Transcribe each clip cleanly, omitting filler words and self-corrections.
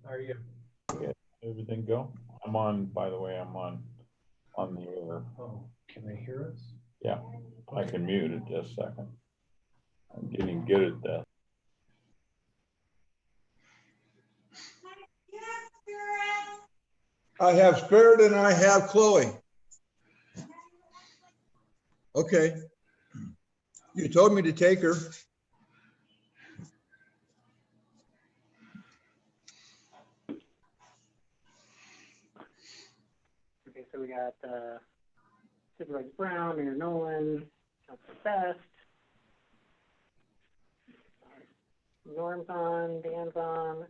How are you? Yeah, everything go? I'm on, by the way, I'm on the air. Oh, can they hear us? Yeah, I can mute it just a second. I'm getting good at that. I have Spirit and I have Chloe. Okay. You told me to take her. Okay, so we got Supervisor Brown, Mayor Nolan, Councilor Best, Norm's on, Dan's on.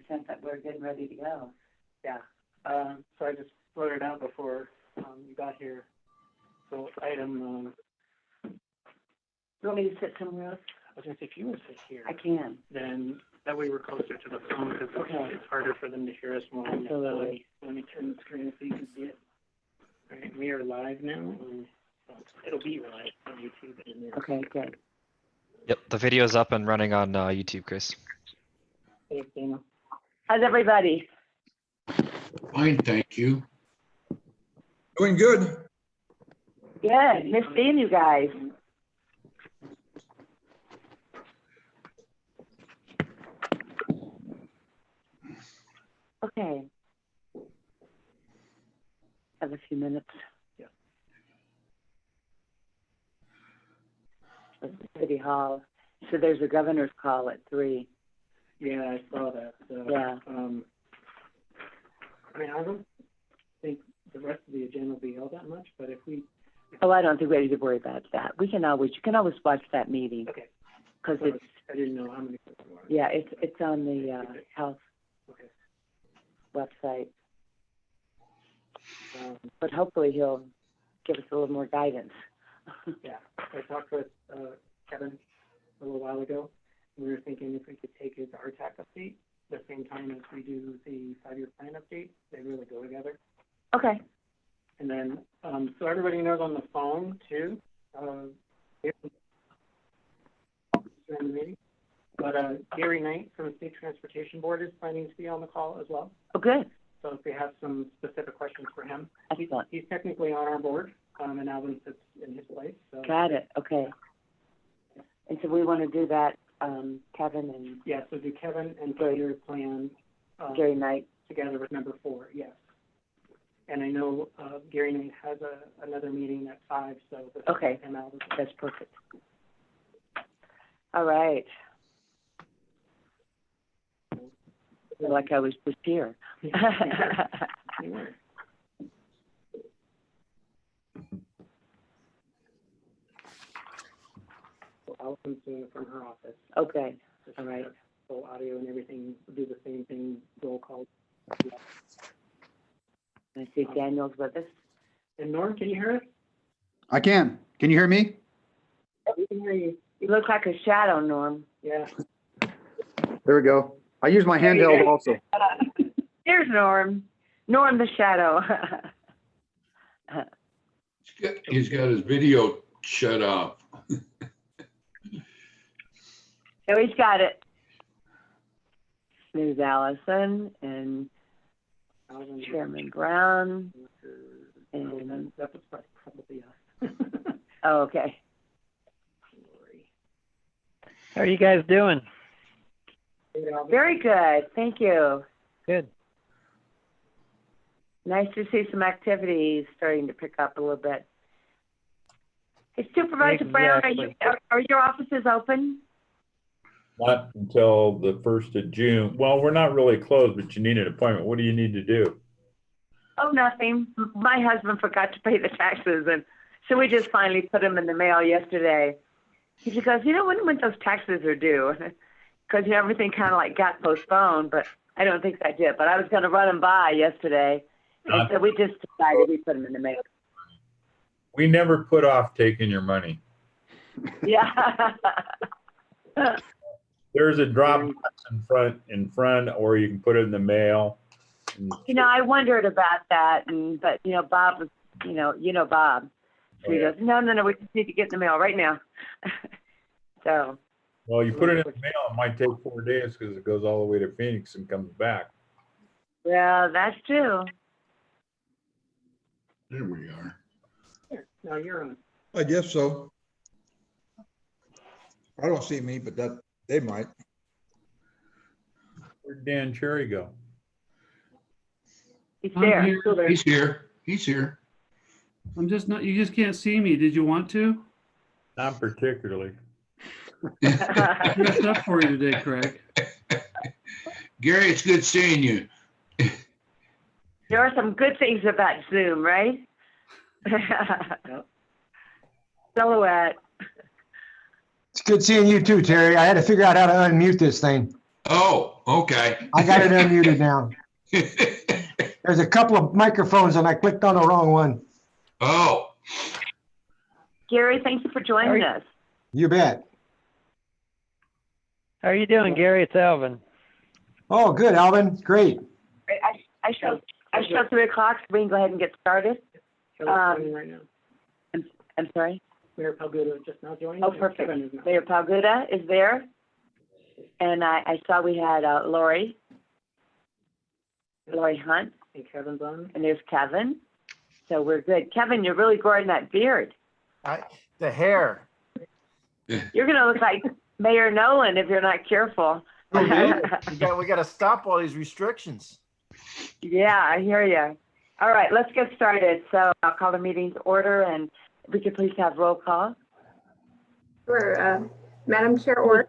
Sounds like we're getting ready to go. Yeah. So I just wrote it out before you got here. So item. You want me to sit somewhere else? I was going to say, if you would sit here, I can. then that way we're closer to the phone because it's harder for them to hear us more. Absolutely. Let me turn the screen so you can see it. All right, we are live now. It'll be live on YouTube. Okay, good. Yep, the video's up and running on YouTube, Chris. Thanks, Dana. How's everybody? Fine, thank you. Doing good. Good. Miss seeing you guys. Okay. Have a few minutes. Yeah. City Hall. So there's a governor's call at 3. Yeah, I saw that. So, Yeah. I mean, I don't think the rest of the agenda will be all that much, but if we. Oh, I don't think we need to worry about that. You can always watch that meeting. Okay. Because So it's, I didn't know how many people were. yeah, it's on the House Okay. website. But hopefully he'll give us a little more guidance. Yeah, I talked with Kevin a little while ago. We were thinking if we could take his RTAC update the same time as we do the 5-year plan update. They really go together. Okay. And then, so everybody knows on the phone too, during the meeting. But Gary Knight from the State Transportation Board is planning to be on the call as well. Oh, good. So if we have some specific questions for him, Excellent. he's technically on our board, and Alvin sits in his place. So. Got it. Okay. And so we want to do that, Kevin and Yeah, so do Kevin and 5-year plan Gary Knight. together with number 4, yes. And I know Gary Knight has another meeting at 5, so this Okay. him out. That's perfect. All right. Feel like I was just here. You were. So Allison's doing it from her office. Okay. So All right. full audio and everything, we'll do the same thing, roll call. I see Daniel's with us. And Norm, can you hear us? I can. Can you hear me? We can hear you. You look like a shadow, Norm. Yeah. There we go. I use my handheld also. Here's Norm. Norm the shadow. He's got his video shut off. So he's got it. There's Allison and Alvin, Chairman Brown. And that was probably us. oh, okay. How are you guys doing? Very good. Thank you. Good. Nice to see some activities starting to pick up a little bit. Hey, Supervisor Brown, are your offices open? Not until the 1st of June. Well, we're not really closed, but you need an appointment. What do you need to do? Oh, nothing. My husband forgot to pay the taxes, and so we just finally put them in the mail yesterday. He goes, you know, when those taxes are due? Because everything kind of like got postponed, but I don't think I did. But I was going to run them by yesterday, and so we just decided we put them in the mail. We never put off taking your money. Yeah. There's a drop box in front, or you can put it in the mail. You know, I wondered about that, but you know, Bob was, you know Bob. So he goes, no, we just need to get in the mail right now. So. Well, you put it in the mail, it might take 4 days because it goes all the way to Phoenix and comes back. Yeah, that's true. There we are. Here, now you're on. I guess so. I don't see me, but that, they might. Where'd Dan Cherry go? He's I'm there. here. Still there. He's here. He's here. I'm just not, you just can't see me. Did you want to? Not particularly. Dressed up for you today, Craig. Gary, it's good seeing you. There are some good things about Zoom, right? Silhouette. It's good seeing you too, Terry. I had to figure out how to unmute this thing. Oh, okay. I got it unmuted now. There's a couple of microphones and I clicked on the wrong one. Oh, Gary, thank you for joining us. You bet. How are you doing, Gary? It's Alvin. Oh, good, Alvin. Great. I show 3 o'clock, so we can go ahead and get started. Carol's joining right now. I'm sorry? Mayor Palgudo is just now joining. Oh, and perfect. Kevin is not. Mayor Palguda is there. And I saw we had Lori Hunt, And Kevin's on. and there's Kevin. So we're good. Kevin, you're really growing that beard. The hair. You're going to look like Mayor Nolan if you're not careful. We got to stop all these restrictions. Yeah, I hear you. All right, let's get started. So I'll call the meeting to order, and if we could please have roll call. Sure. Madam Chair Orr,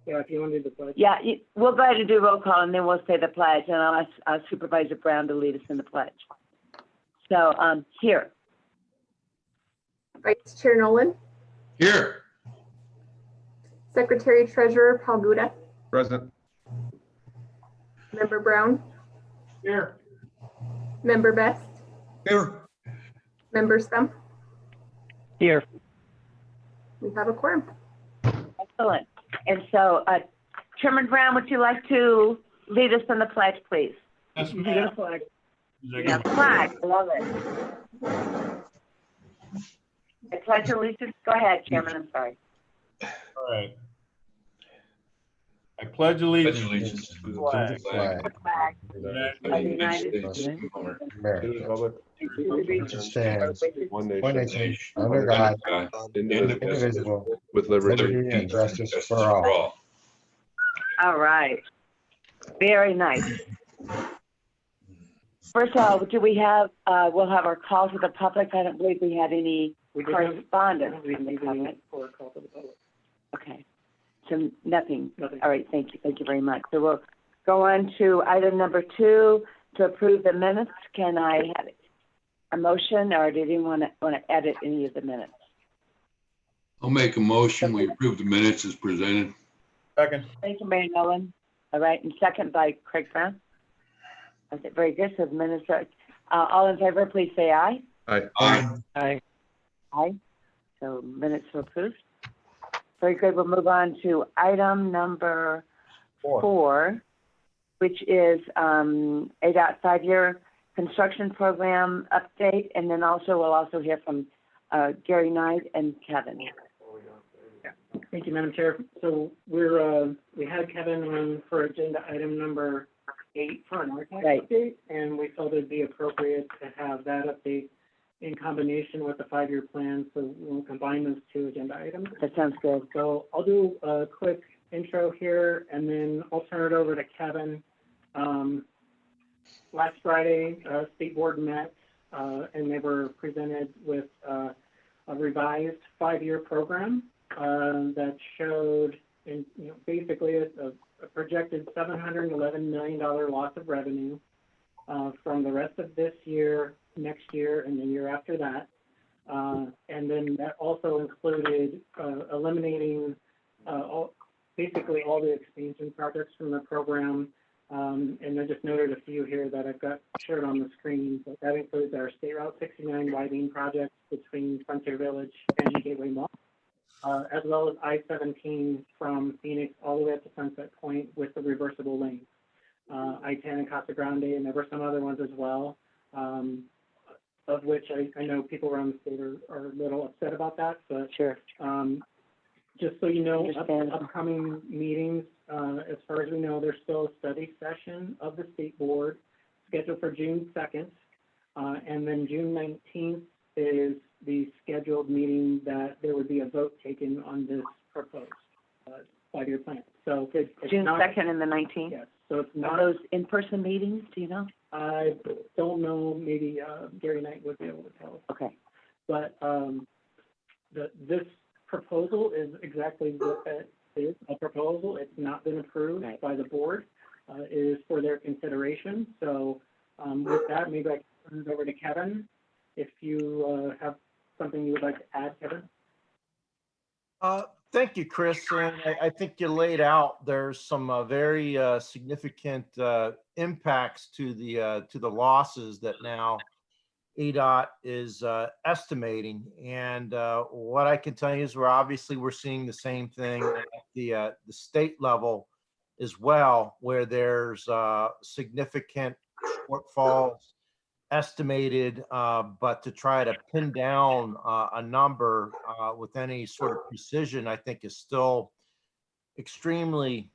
Yeah, if you want to do the pledge. Yeah, we'll go ahead and do roll call, and then we'll say the pledge, and I'll ask Supervisor Brown to lead us in the pledge. So here. Vice Chair Nolan, here. Secretary Treasurer Palguda, Present. Member Brown, Here. Member Best, Here, Member Stump. Here. We have a quorum. Excellent. And so, Chairman Brown, would you like to lead us in the pledge, please? Yes, You get a flag. Yeah, flag. I love it. I pledge allegiance. Go ahead, Chairman. I'm sorry. All right. I pledge allegiance to the flag Flag of the United States of the United States. America, It stands One one nation under God, indivisible, with liberty and justice for all. All right. Very nice. First of all, do we have, we'll have our call to the public. I don't believe we had any We did have, correspondence we from the need public. for a call to the public. Okay. So nothing. Nothing. All right, thank you. Thank you very much. So we'll go on to item number 2, to approve the minutes. Can I have a motion, or did anyone want to edit any of the minutes? I'll make a motion. We approve the minutes as presented. Second. Thank you, Mayor Nolan. All right, and second by Craig Brown. Okay, very good. So the minutes are, all in favor, please say aye. Aye. Hi. Aye. So minutes are approved. Very good. We'll move on to item number 4, which is ADOT 5-year construction program update, and then also we'll also hear from Gary Knight and Kevin. Thank you, Madam Chair. So we had Kevin on for agenda item number 8 for an RTAC Right. update, and we felt it'd be appropriate to have that update in combination with the 5-year plan, so we'll combine those 2 agenda items. That sounds good. So I'll do a quick intro here, and then I'll turn it over to Kevin. Last Friday, State Board met, and they were presented with a revised 5-year program that showed, basically a projected $711 million loss of revenue from the rest of this year, next year, and the year after that. And then that also included eliminating basically all the expansion projects from the program. And I just noted a few here that I've got shared on the screen. But that includes our State Route 69 widening project between Frontier Village and Gateway Mall, as well as I-17 from Phoenix all the way up to Sunset Point with the reversible lanes. I-10 and Casa Grande, and there were some other ones as well, of which I know people around the state are a little upset about that, but Sure. Just so you know, Understandable. upcoming meetings, as far as we know, there's still a study session of the state board scheduled for June 2nd. And then June 19th is the scheduled meeting that there would be a vote taken on this proposed 5-year plan. So it's June not, 2nd and the 19th? yes, so it's Are not, those in-person meetings, do you know? I don't know, maybe Gary Knight would be able to tell us. Okay. But this proposal is exactly what it is, a proposal. It's not been approved Right. by the board. It is for their consideration. So with that, maybe I can turn it over to Kevin. If you have something you would like to add, Kevin. Thank you, Chris. And I think you laid out, there's some very significant impacts to the losses that now ADOT is estimating. And what I can tell you is we're seeing the same thing at the state level as well, where there's significant shortfalls estimated, but to try to pin down a number with any sort of precision, I think is still extremely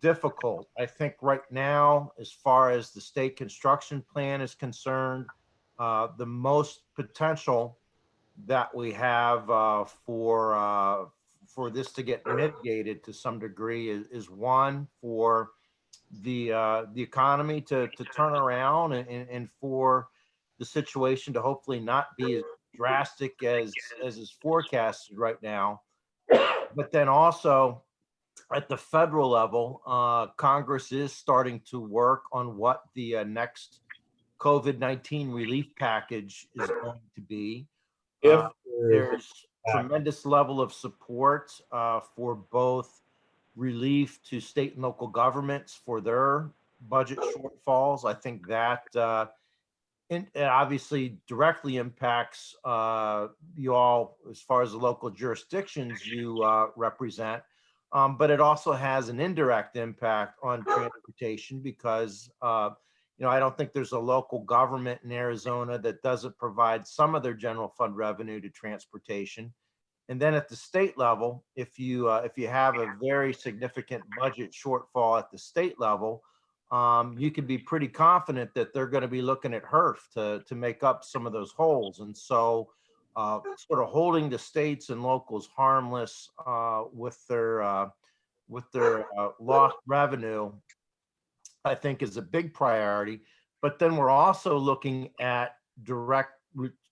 difficult. I think right now, as far as the state construction plan is concerned, the most potential that we have for this to get mitigated to some degree is one, for the economy to turn around, and for the situation to hopefully not be as drastic as is forecasted right now. But then also at the federal level, Congress is starting to work on what the next COVID-19 relief package is going to be. If There's tremendous level of support for both relief to state and local governments for their budget shortfalls. I think that it obviously directly impacts you all as far as the local jurisdictions you represent, but it also has an indirect impact on transportation because I don't think there's a local government in Arizona that doesn't provide some of their general fund revenue to transportation. And then at the state level, if you have a very significant budget shortfall at the state level, you can be pretty confident that they're going to be looking at HERF to make up some of those holes. And so sort of holding the states and locals harmless with their lost revenue, I think is a big priority. But then we're also looking at direct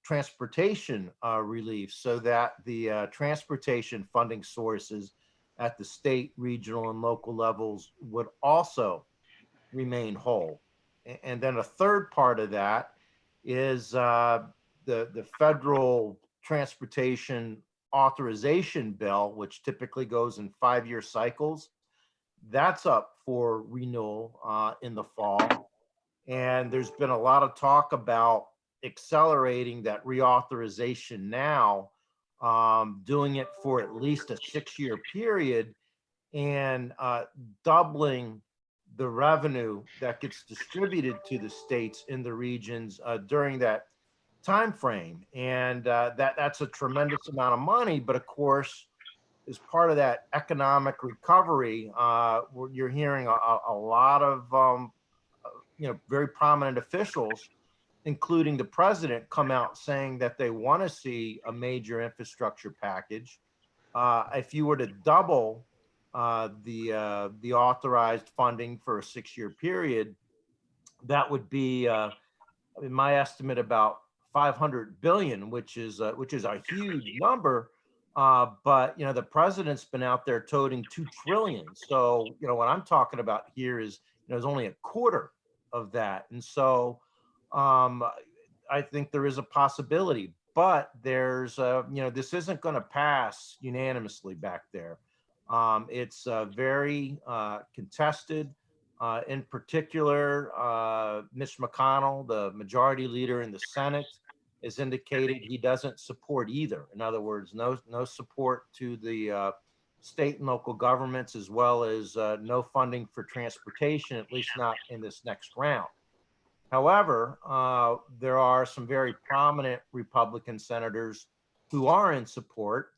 transportation relief so that the transportation funding sources at the state, regional, and local levels would also remain whole. And then a third part of that is the federal transportation authorization bill, which typically goes in 5-year cycles. That's up for renewal in the fall. And there's been a lot of talk about accelerating that reauthorization now, doing it for at least a 6-year period, and doubling the revenue that gets distributed to the states in the regions during that time frame. And that's a tremendous amount of money. But of course, as part of that economic recovery, you're hearing a lot of very prominent officials, including the president, come out saying that they want to see a major infrastructure package. If you were to double the authorized funding for a 6-year period, that would be, in my estimate, about 500 billion, which is a huge number. But the president's been out there toting 2 trillion. So what I'm talking about here is only a quarter of that. And so I think there is a possibility, but there's this isn't going to pass unanimously back there. It's very contested. In particular, Mitch McConnell, the majority leader in the Senate, has indicated he doesn't support either. In other words, no support to the state and local governments, as well as no funding for transportation, at least not in this next round. However, there are some very prominent Republican senators who are in support.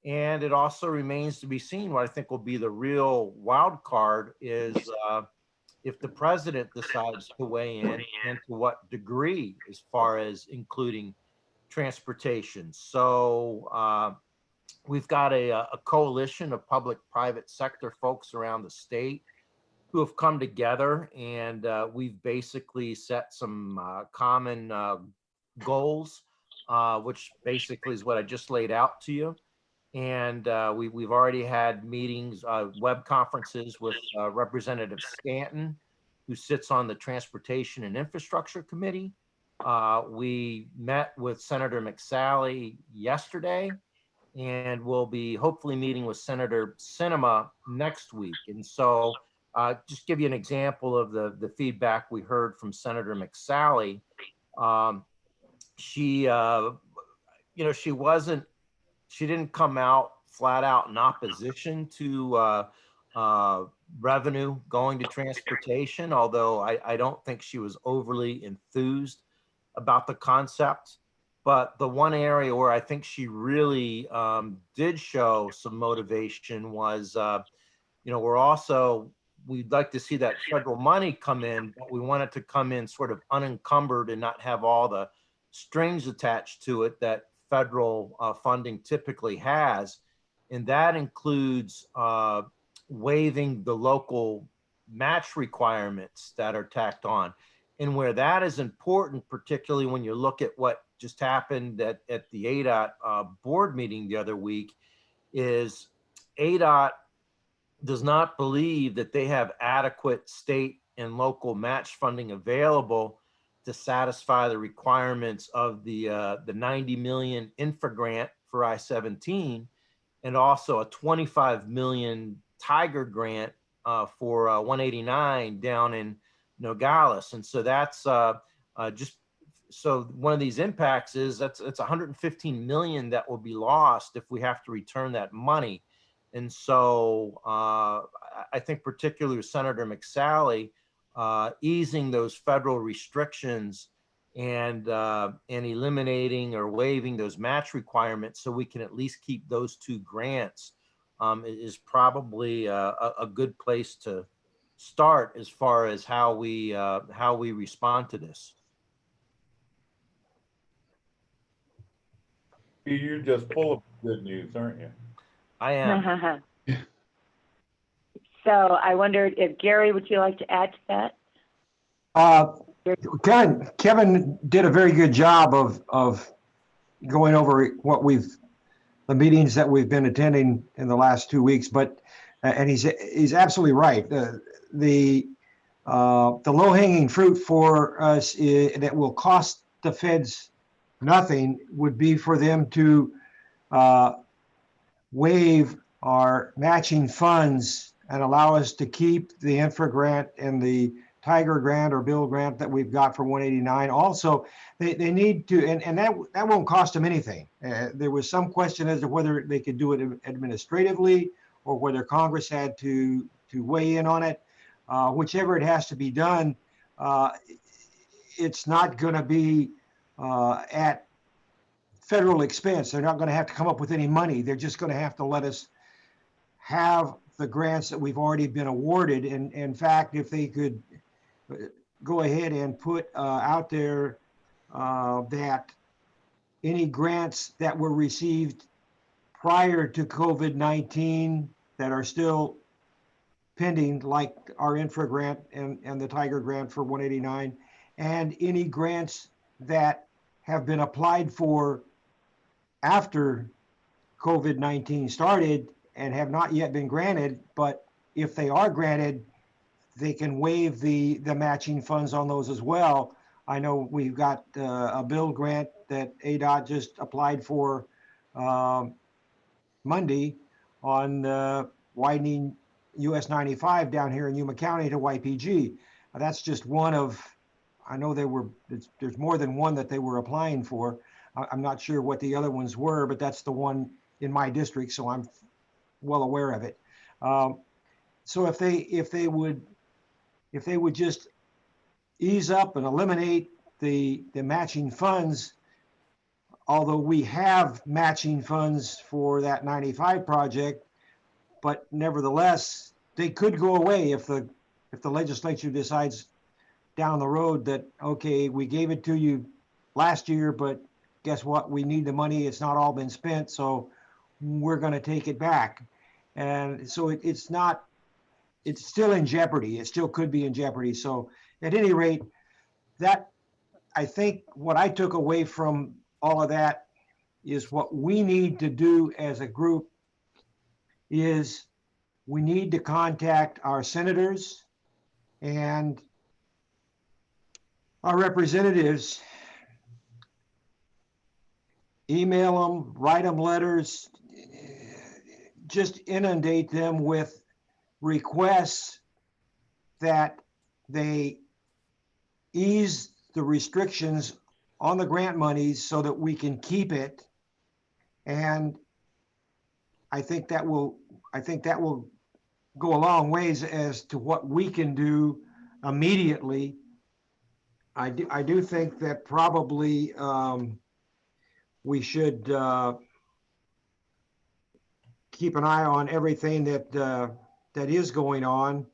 And it also remains to be seen what I think will be the real wild card is if the president decides to weigh in and to what degree as far as including transportation. So we've got a coalition of public-private sector folks around the state who have come together, and we've basically set some common goals, which basically is what I just laid out to you. And we've already had meetings, web conferences with Representative Stanton, who sits on the Transportation and Infrastructure Committee. We met with Senator McSally yesterday, and we'll be hopefully meeting with Senator Sinema next week. And so just give you an example of the feedback we heard from Senator McSally. She didn't come out flat out in opposition to revenue going to transportation, although I don't think she was overly enthused about the concept. But the one area where I think she really did show some motivation was, we'd like to see that federal money come in, but we want it to come in sort of unencumbered and not have all the strings attached to it that federal funding typically has. And that includes waiving the local match requirements that are tacked on. And where that is important, particularly when you look at what just happened at the ADOT board meeting the other week, is ADOT does not believe that they have adequate state and local match funding available to satisfy the requirements of the 90 million infra grant for I-17, and also a 25 million Tiger grant for 189 down in Nogales. And so that's so one of these impacts is it's 115 million that will be lost if we have to return that money. And so I think particularly with Senator McSally, easing those federal restrictions and eliminating or waiving those match requirements so we can at least keep those two grants is probably a good place to start as far as how we respond to this. You're just full of good news, aren't you? I am. So I wondered if Gary, would you like to add to that? Kevin did a very good job of going over the meetings that we've been attending in the last 2 weeks, but and he's absolutely right. The low-hanging fruit for us that will cost the feds nothing would be for them to waive our matching funds and allow us to keep the infra grant and the Tiger grant or Bill grant that we've got for 189. Also, they need to, and that won't cost them anything. There was some question as to whether they could do it administratively or whether Congress had to weigh in on it. Whichever it has to be done, it's not going to be at federal expense. They're not going to have to come up with any money. They're just going to have to let us have the grants that we've already been awarded. And in fact, if they could go ahead and put out there that any grants that were received prior to COVID-19 that are still pending, like our infra grant and the Tiger grant for 189, and any grants that have been applied for after COVID-19 started and have not yet been granted, but if they are granted, they can waive the matching funds on those as well. I know we've got a bill grant that ADOT just applied for Monday on widening US 95 down here in Yuma County to YPG. That's just one of, I know there's more than one that they were applying for. I'm not sure what the other ones were, but that's the one in my district, so I'm well aware of it. So if they would just ease up and eliminate the matching funds, although we have matching funds for that 95 project, but nevertheless, they could go away if the legislature decides down the road that, okay, we gave it to you last year, but guess what? We need the money. It's not all been spent, so we're going to take it back. And so it's still in jeopardy. It still could be in jeopardy. So at any rate, that, I think what I took away from all of that is what we need to do as a group is we need to contact our senators and our representatives, email them, write them letters, just inundate them with requests that they ease the restrictions on the grant monies so that we can keep it. And I think that will go a long ways as to what we can do immediately. I do think that probably we should keep an eye on everything that is going on.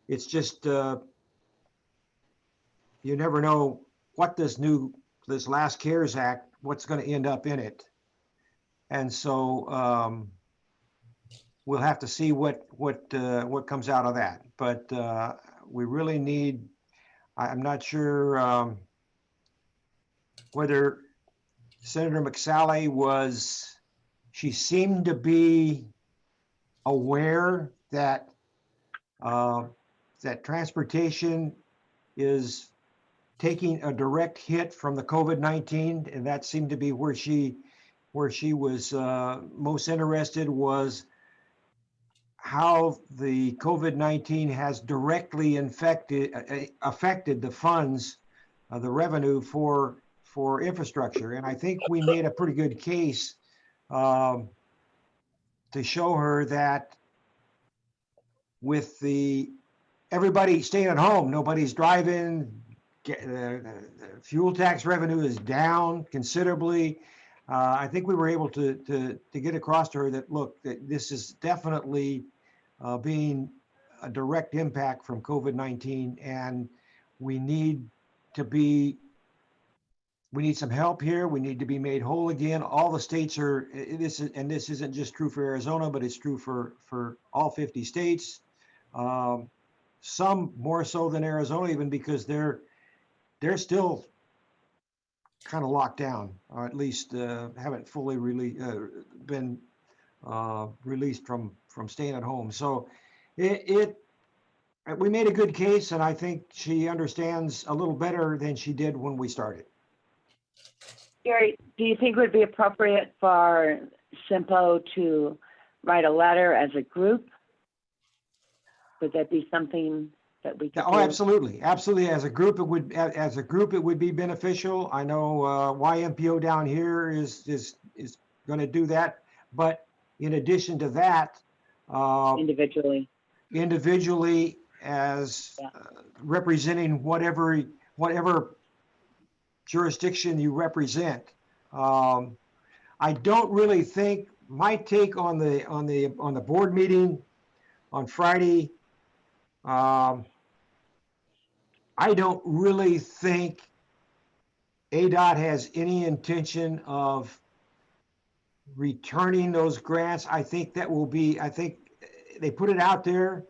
It's just you never know what this last CARES Act, what's going to end up in it. And so we'll have to see what comes out of that. But we really need, I'm not sure whether Senator McSally she seemed to be aware that that transportation is taking a direct hit from the COVID-19, and that seemed to be where she was most interested, was how the COVID-19 has directly affected the funds, the revenue for infrastructure. And I think we made a pretty good case to show her that with everybody staying at home, nobody's driving, fuel tax revenue is down considerably. I think we were able to get across to her that, look, that this is definitely being a direct impact from COVID-19, and we need some help here. We need to be made whole again. All the states are, this isn't just true for Arizona, but it's true for all 50 states. Some more so than Arizona, even because they're still kind of locked down, or at least haven't fully been released from staying at home. So we made a good case, and I think she understands a little better than she did when we started. Gary, do you think it would be appropriate for CYMPO to write a letter as a group? Would that be something that we could do? Absolutely. Absolutely. As a group, it would be beneficial. I know YMPO down here is going to do that. But in addition to that, individually as representing whatever jurisdiction you represent. I don't really think, my take on the board meeting on Friday, I don't really think ADOT has any intention of returning those grants. I think they put it out there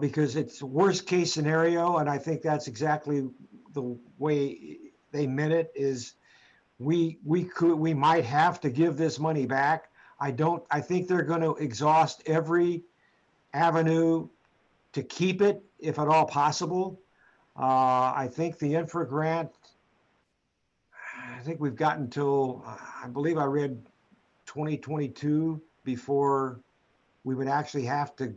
because it's worst case scenario, and I think that's exactly the way they meant it, is we might have to give this money back. I think they're going to exhaust every avenue to keep it, if at all possible. I think the infra grant, I think we've gotten till, I believe I read 2022 before we would actually have to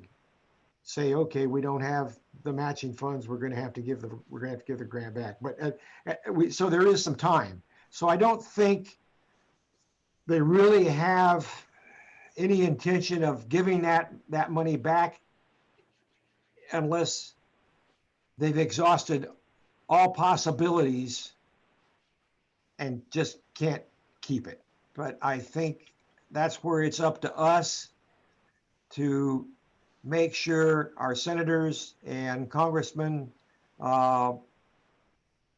say, okay, we don't have the matching funds, we're going to have to give the grant back. But so there is some time. So I don't think they really have any intention of giving that money back unless they've exhausted all possibilities and just can't keep it. But I think that's where it's up to us to make sure our senators and congressmen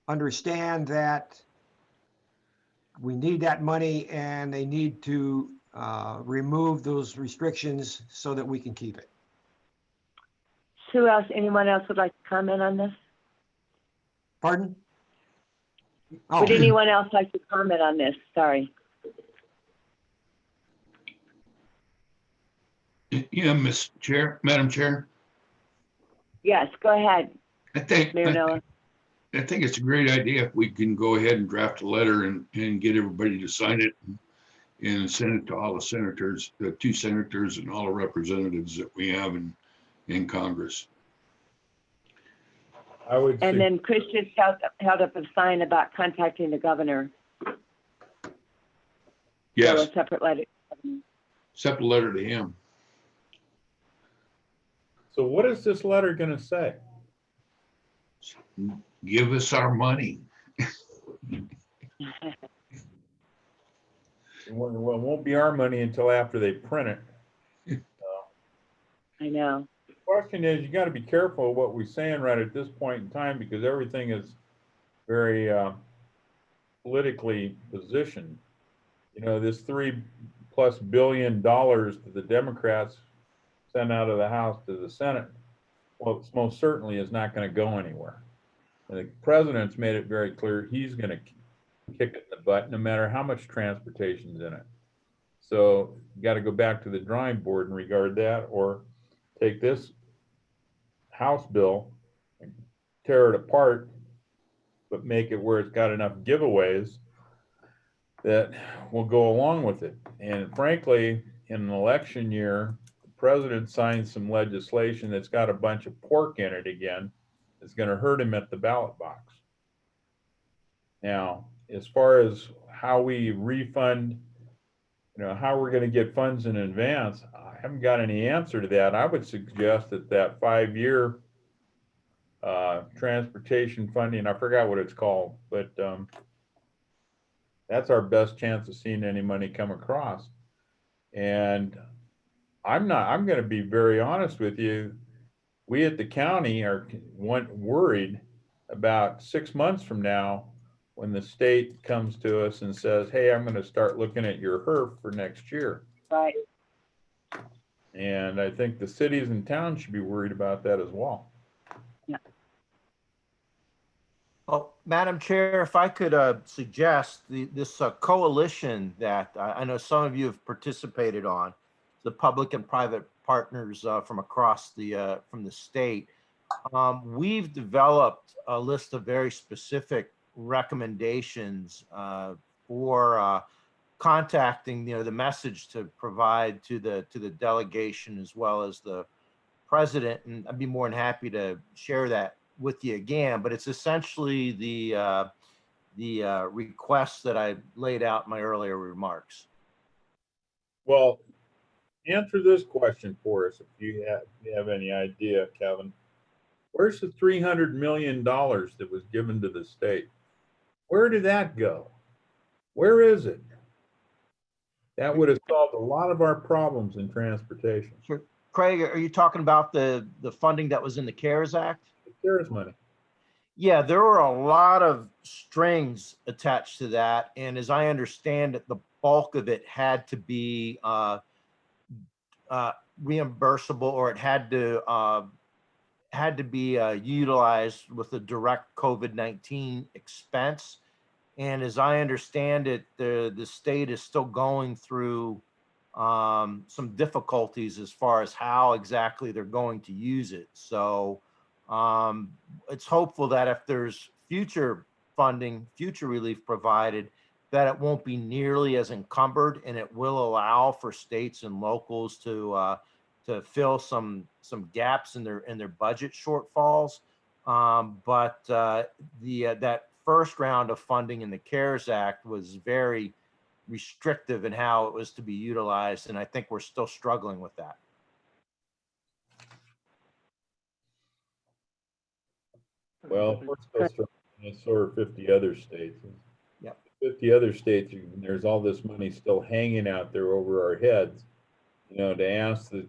understand that we need that money and they need to remove those restrictions so that we can keep it. Who else, anyone else would like to comment on this? Pardon? Would anyone else like to comment on this? Sorry. Yeah, Madam Chair, Yes, go ahead, I think, Mayor I Noah. think it's a great idea if we can go ahead and draft a letter and get everybody to sign it and send it to all the senators, the 2 senators and all the representatives that we have in Congress. I would And say, then Chris just held up a sign about contacting the governor. Yes, So a separate letter. separate letter to him. so what is this letter gonna say? Give us our money. Well, it won't be our money until after they print it. I know. The question is, you gotta be careful of what we're saying right at this point in time, because everything is very politically positioned. You know, this $3+ billion that the Democrats sent out of the House to the Senate, well, it's most certainly is not gonna go anywhere. And the president's made it very clear he's gonna kick it in the butt, no matter how much transportation's in it. So you got to go back to the drawing board in regard to that, or take this House bill and tear it apart, but make it where it's got enough giveaways that will go along with it. And frankly, in an election year, the president signed some legislation that's got a bunch of pork in it again. It's going to hurt him at the ballot box. Now, as far as how we refund, how we're going to get funds in advance, I haven't got any answer to that. I would suggest that 5-year transportation funding, I forgot what it's called, but that's our best chance of seeing any money come across. And I'm going to be very honest with you. We at the county are worried about 6 months from now, when the state comes to us and says, hey, I'm going to start looking at your HERF for next year. Right. And I think the cities and towns should be worried about that as well. Yeah. Well, Madam Chair, if I could suggest this coalition that I know some of you have participated on, the public and private partners from across from the state. We've developed a list of very specific recommendations for contacting the message to provide to the delegation as well as the president, and I'd be more than happy to share that with you again. But it's essentially the requests that I laid out in my earlier remarks. Well, answer this question for us, if you have any idea, Kevin. Where's the $300 million that was given to the state? Where did that go? Where is it? That would have solved a lot of our problems in transportation. Sure. Craig, are you talking about the funding that was in the CARES Act? The CARES money. Yeah, there were a lot of strings attached to that. And as I understand it, the bulk of it had to be reimbursable, or it had to be utilized with a direct COVID-19 expense. And as I understand it, the state is still going through some difficulties as far as how exactly they're going to use it. So it's hopeful that if there's future funding, future relief provided, that it won't be nearly as encumbered, and it will allow for states and locals to fill some gaps in their budget shortfalls. But that first round of funding in the CARES Act was very restrictive in how it was to be utilized, and I think we're still struggling with that. Well, we're still struggling, and so are 50 other states. Yep. 50 other states, and there's all this money still hanging out there over our heads, to ask the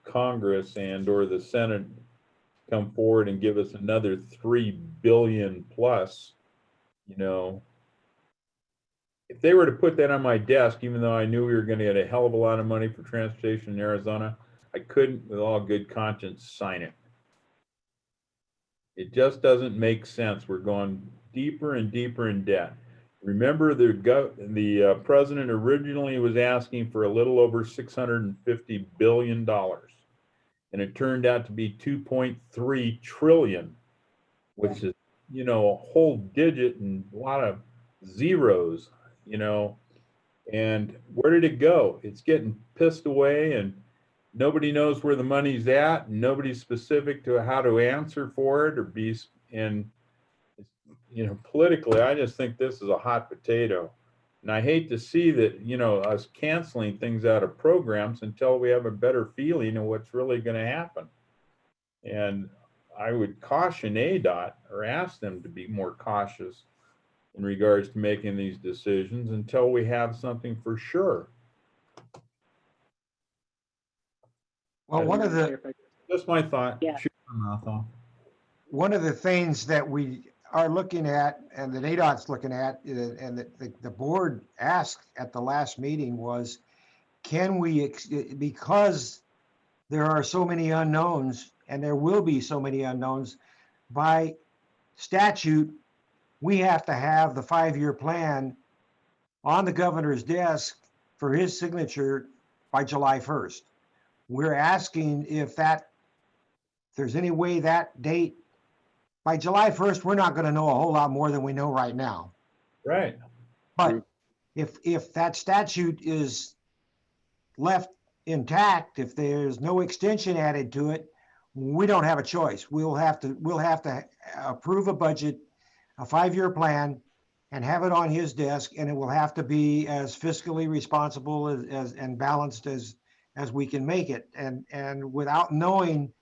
Congress and or the Senate to come forward and give us another 3 billion plus, if they were to put that on my desk, even though I knew we were going to get a hell of a lot of money for transportation in Arizona, I couldn't, with all good conscience, sign it. It just doesn't make sense. We're going deeper and deeper in debt. Remember, the president originally was asking for a little over $650 billion, and it turned out to be 2.3 trillion, which is, a whole digit and a lot of zeros, and where did it go? It's getting pissed away, and nobody knows where the money's at, and nobody's specific to how to answer for it or be, and politically, I just think this is a hot potato. And I hate to see that, us canceling things out of programs until we have a better feeling of what's really going to happen. And I would caution ADOT or ask them to be more cautious in regards to making these decisions until we have something for sure. Well, Just my thought. Yeah. Shoot my mouth off. One of the things that we are looking at and that ADOT's looking at and that the board asked at the last meeting was, can we, because there are so many unknowns and there will be so many unknowns, by statute, we have to have the 5-year plan on the governor's desk for his signature by July 1st. We're asking if there's any way that date, by July 1st, we're not going to know a whole lot more than we know right now. Right. But if that statute is left intact, if there's no extension added to it, we don't have a choice. We'll have to approve a budget, a 5-year plan, and have it on his desk, and it will have to be as fiscally responsible as and balanced as we can make it. And without knowing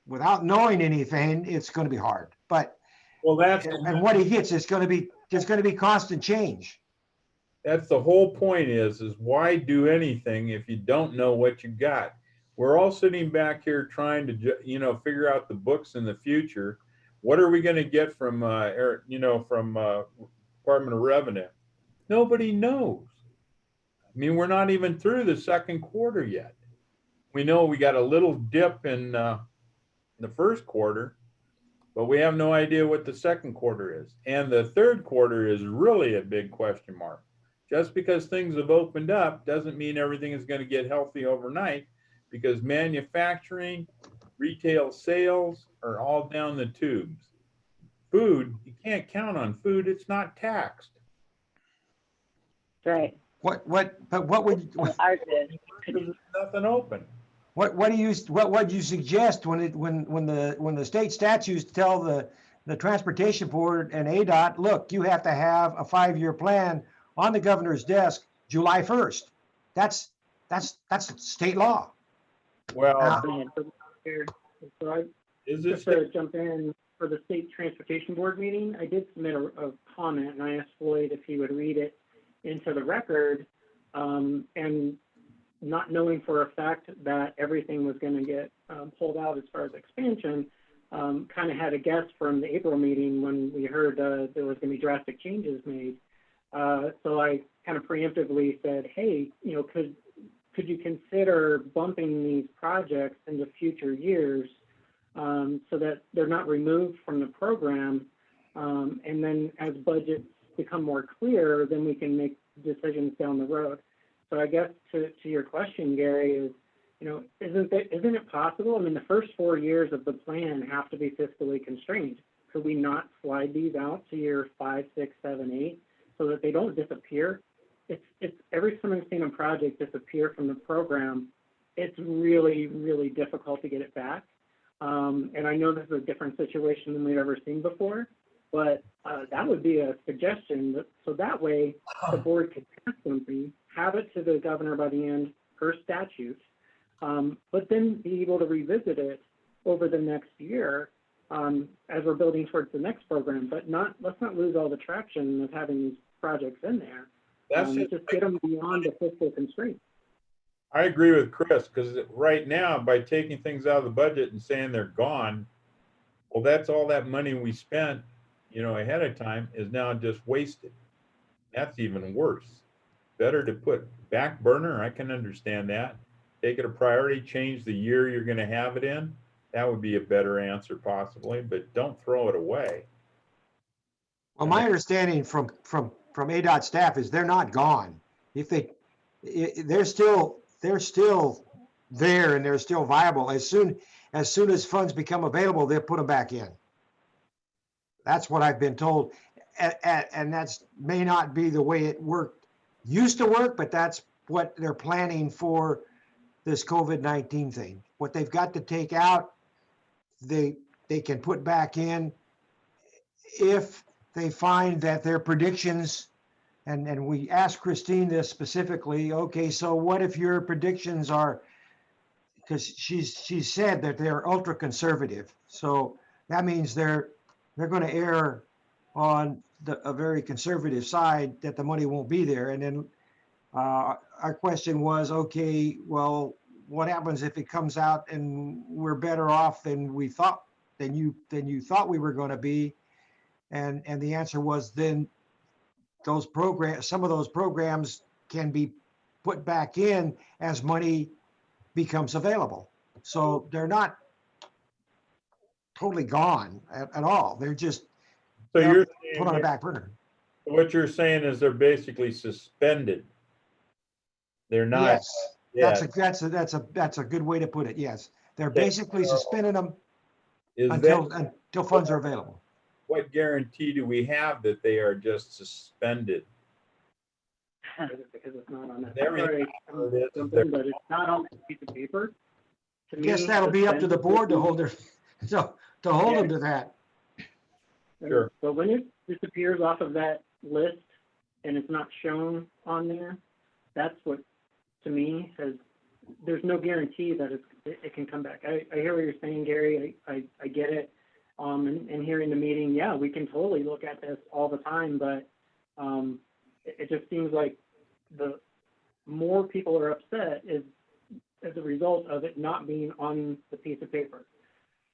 anything, it's going to be hard. But and what he gets is going to be constant change. That's the whole point is why do anything if you don't know what you got? We're all sitting back here trying to, figure out the books in the future. What are we going to get from, from Department of Revenue? Nobody knows. I mean, we're not even through the second quarter yet. We know we got a little dip in the first quarter, but we have no idea what the second quarter is. And the third quarter is really a big question mark. Just because things have opened up doesn't mean everything is going to get healthy overnight, because manufacturing, retail sales are all down the tubes. Food, you can't count on food. It's not taxed. Right. What would Ours is. There's nothing open. what would you suggest when the state statutes tell the transportation board and ADOT, look, you have to have a 5-year plan on the governor's desk July 1st. That's state law. Well, Just to jump in, for the state transportation board meeting, I did submit a comment, and I asked Floyd if he would read it into the record, and not knowing for a fact that everything was going to get pulled out as far as expansion, kind of had a guess from the April meeting when we heard there was going to be drastic changes made. So I kind of preemptively said, hey, could you consider bumping these projects into future years so that they're not removed from the program, and then as budgets become more clear, then we can make decisions down the road. So I guess to your question, Gary, is, isn't it possible? I mean, the first 4 years of the plan have to be fiscally constrained. Could we not slide these out to year 5, 6, 7, 8 so that they don't disappear? It's every time I've seen a project disappear from the program, it's really, really difficult to get it back. And I know this is a different situation than we've ever seen before, but that would be a suggestion. So that way the board could pass something, have it to the governor by the end per statute, but then be able to revisit it over the next year as we're building towards the next program, but let's not lose all the traction of having these projects in there. That's Just get them beyond the fiscal constraints. I agree with Chris, because right now, by taking things out of the budget and saying they're gone, well, that's all that money we spent, ahead of time is now just wasted. That's even worse. Better to put back burner, I can understand that. Take it a priority, change the year you're gonna have it in. That would be a better answer possibly, but don't throw it away. Well, my understanding from ADOT staff is they're not gone. They're still there and they're still viable. As soon as funds become available, they'll put them back in. That's what I've been told. And that's may not be the way it used to work, but that's what they're planning for this COVID-19 thing. What they've got to take out, they can put back in if they find that their predictions, and we asked Christine this specifically, okay, so what if your predictions are, because she said that they're ultra conservative. So that means they're going to err on a very conservative side, that the money won't be there. And then our question was, okay, well, what happens if it comes out and we're better off than we thought, than you thought we were going to be? And the answer was, then some of those programs can be put back in as money becomes available. So they're not totally gone at all. They're just So you're put on a back burner. what you're saying is they're basically suspended. They're not. Yes, that's a good way to put it. Yes, they're basically suspending them until funds are available. What guarantee do we have that they are just suspended? Because it's not on that. But it's not on the piece of paper. I guess that'll be up to the board to hold them to that. Sure. But when it disappears off of that list and it's not shown on there, that's what, to me, there's no guarantee that it can come back. I hear what you're saying, Gary. I get it. And here in the meeting, yeah, we can totally look at this all the time, but it just seems like the more people are upset is as a result of it not being on the piece of paper.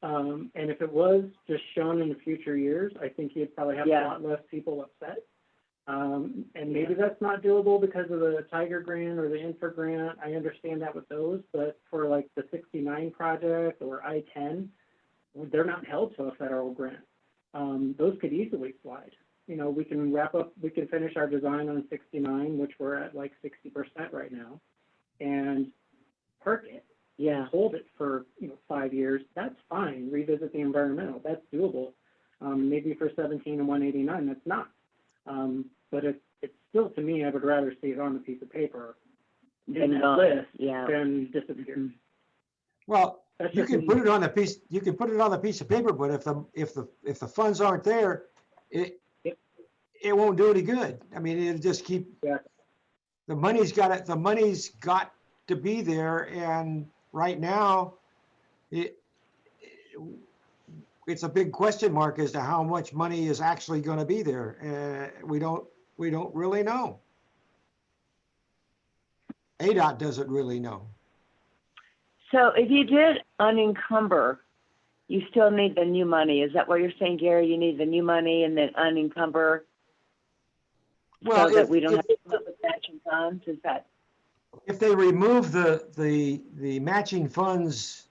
And if it was just shown in the future years, I think you'd probably have a lot less people upset. And maybe that's not doable because of the Tiger grant or the Infra grant. I understand that with those, but for like the 69 project or I-10, they're not held to a federal grant. Those could easily slide. We can finish our design on 69, which we're at like 60% right now, and perk it. Hold it for 5 years. That's fine. Revisit the environmental. That's doable. Maybe for 17 and 189, that's not. But it's still, to me, I would rather see it on the piece of paper in that list than disappear. Well, you can put it on the piece. You can put it on the piece of paper, but if the funds aren't there, it won't do any good. I mean, it'll just keep. The money's got it. The money's got to be there, and right now, it's a big question mark as to how much money is actually going to be there. We don't really know. ADOT doesn't really know. So if you did unencumber, you still need the new money. Is that what you're saying, Gary? You need the new money and then unencumber, so that we don't have to come up with matching funds? Is that? If they remove the matching funds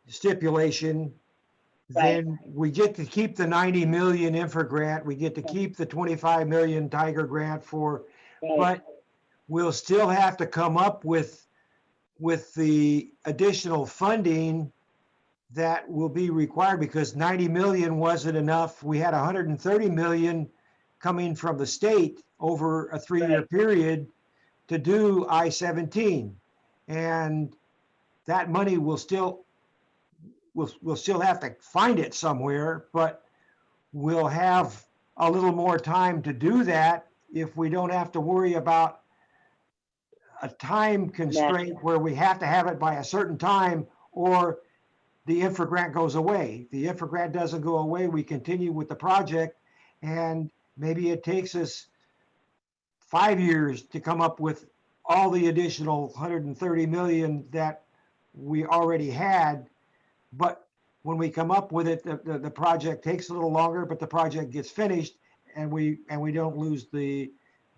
stipulation, then we get to keep the 90 million infra grant. We get to keep the 25 million Tiger grant but we'll still have to come up with the additional funding that will be required, because 90 million wasn't enough. We had 130 million coming from the state over a 3-year period to do I-17. And that money we'll still have to find it somewhere, but we'll have a little more time to do that if we don't have to worry about a time constraint where we have to have it by a certain time, or the infra grant goes away. The infra grant doesn't go away. We continue with the project, and maybe it takes us 5 years to come up with all the additional 130 million that we already had. But when we come up with it, the project takes a little longer, but the project gets finished, and we don't lose the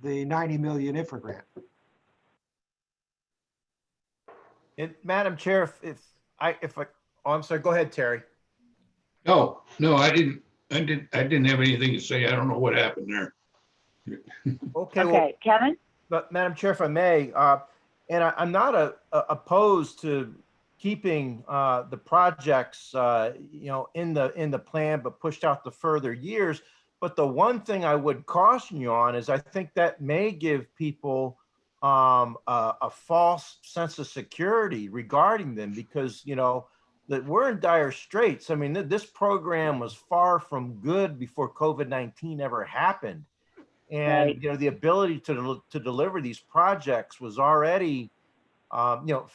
90 million infra grant. And Madam Chair, oh, I'm sorry, go ahead, Terry. No, I didn't have anything to say. I don't know what happened there. Okay, well, Okay, Kevin? but Madam Chair, if I may, and I'm not opposed to keeping the projects, in the plan, but pushed out to further years. But the one thing I would caution you on is I think that may give people a false sense of security regarding them, because that we're in dire straits. I mean, this program was far from good before COVID-19 ever happened. And Right. the ability to deliver these projects was already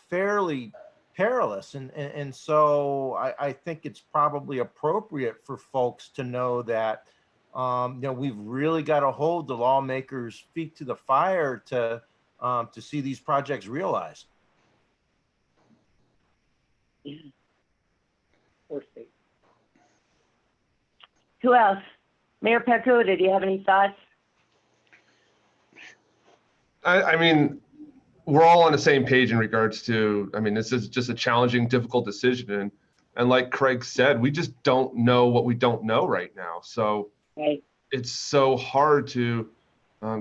fairly perilous, and so I think it's probably appropriate for folks to know that we've really got to hold the lawmakers' feet to the fire to see these projects realized. Yeah. Or state. Who else? Mayor Pacuda, do you have any thoughts? I mean, we're all on the same page in regards to, I mean, this is just a challenging, difficult decision. And like Craig said, we just don't know what we don't know right now. So Right. it's so hard to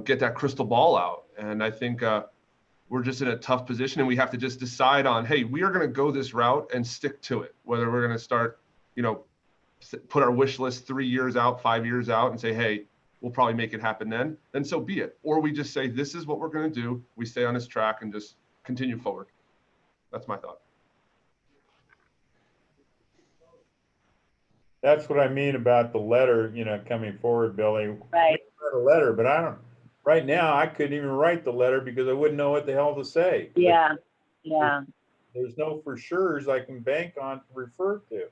get that crystal ball out. And I think we're just in a tough position, and we have to just decide on, hey, we are going to go this route and stick to it. Whether we're going to start, put our wish list 3 years out, 5 years out and say, hey, we'll probably make it happen then so be it. Or we just say, this is what we're going to do. We stay on this track and just continue forward. That's my thought. That's what I mean about the letter, coming forward, Billy. Right. We wrote a letter, but right now, I couldn't even write the letter because I wouldn't know what the hell to say. Yeah. Yeah. There's no for sure's I can bank on to refer to.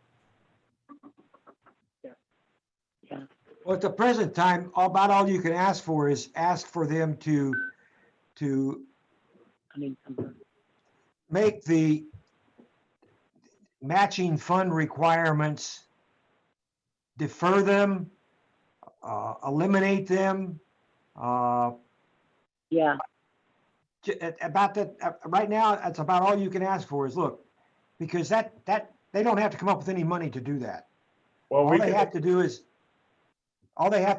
Yeah. Well, at the present time, about all you can ask for is ask for them to make the matching fund requirements, defer them, eliminate them. Yeah. About that, right now, that's about all you can ask for is, look, because that they don't have to come up with any money to do that. Well, All they have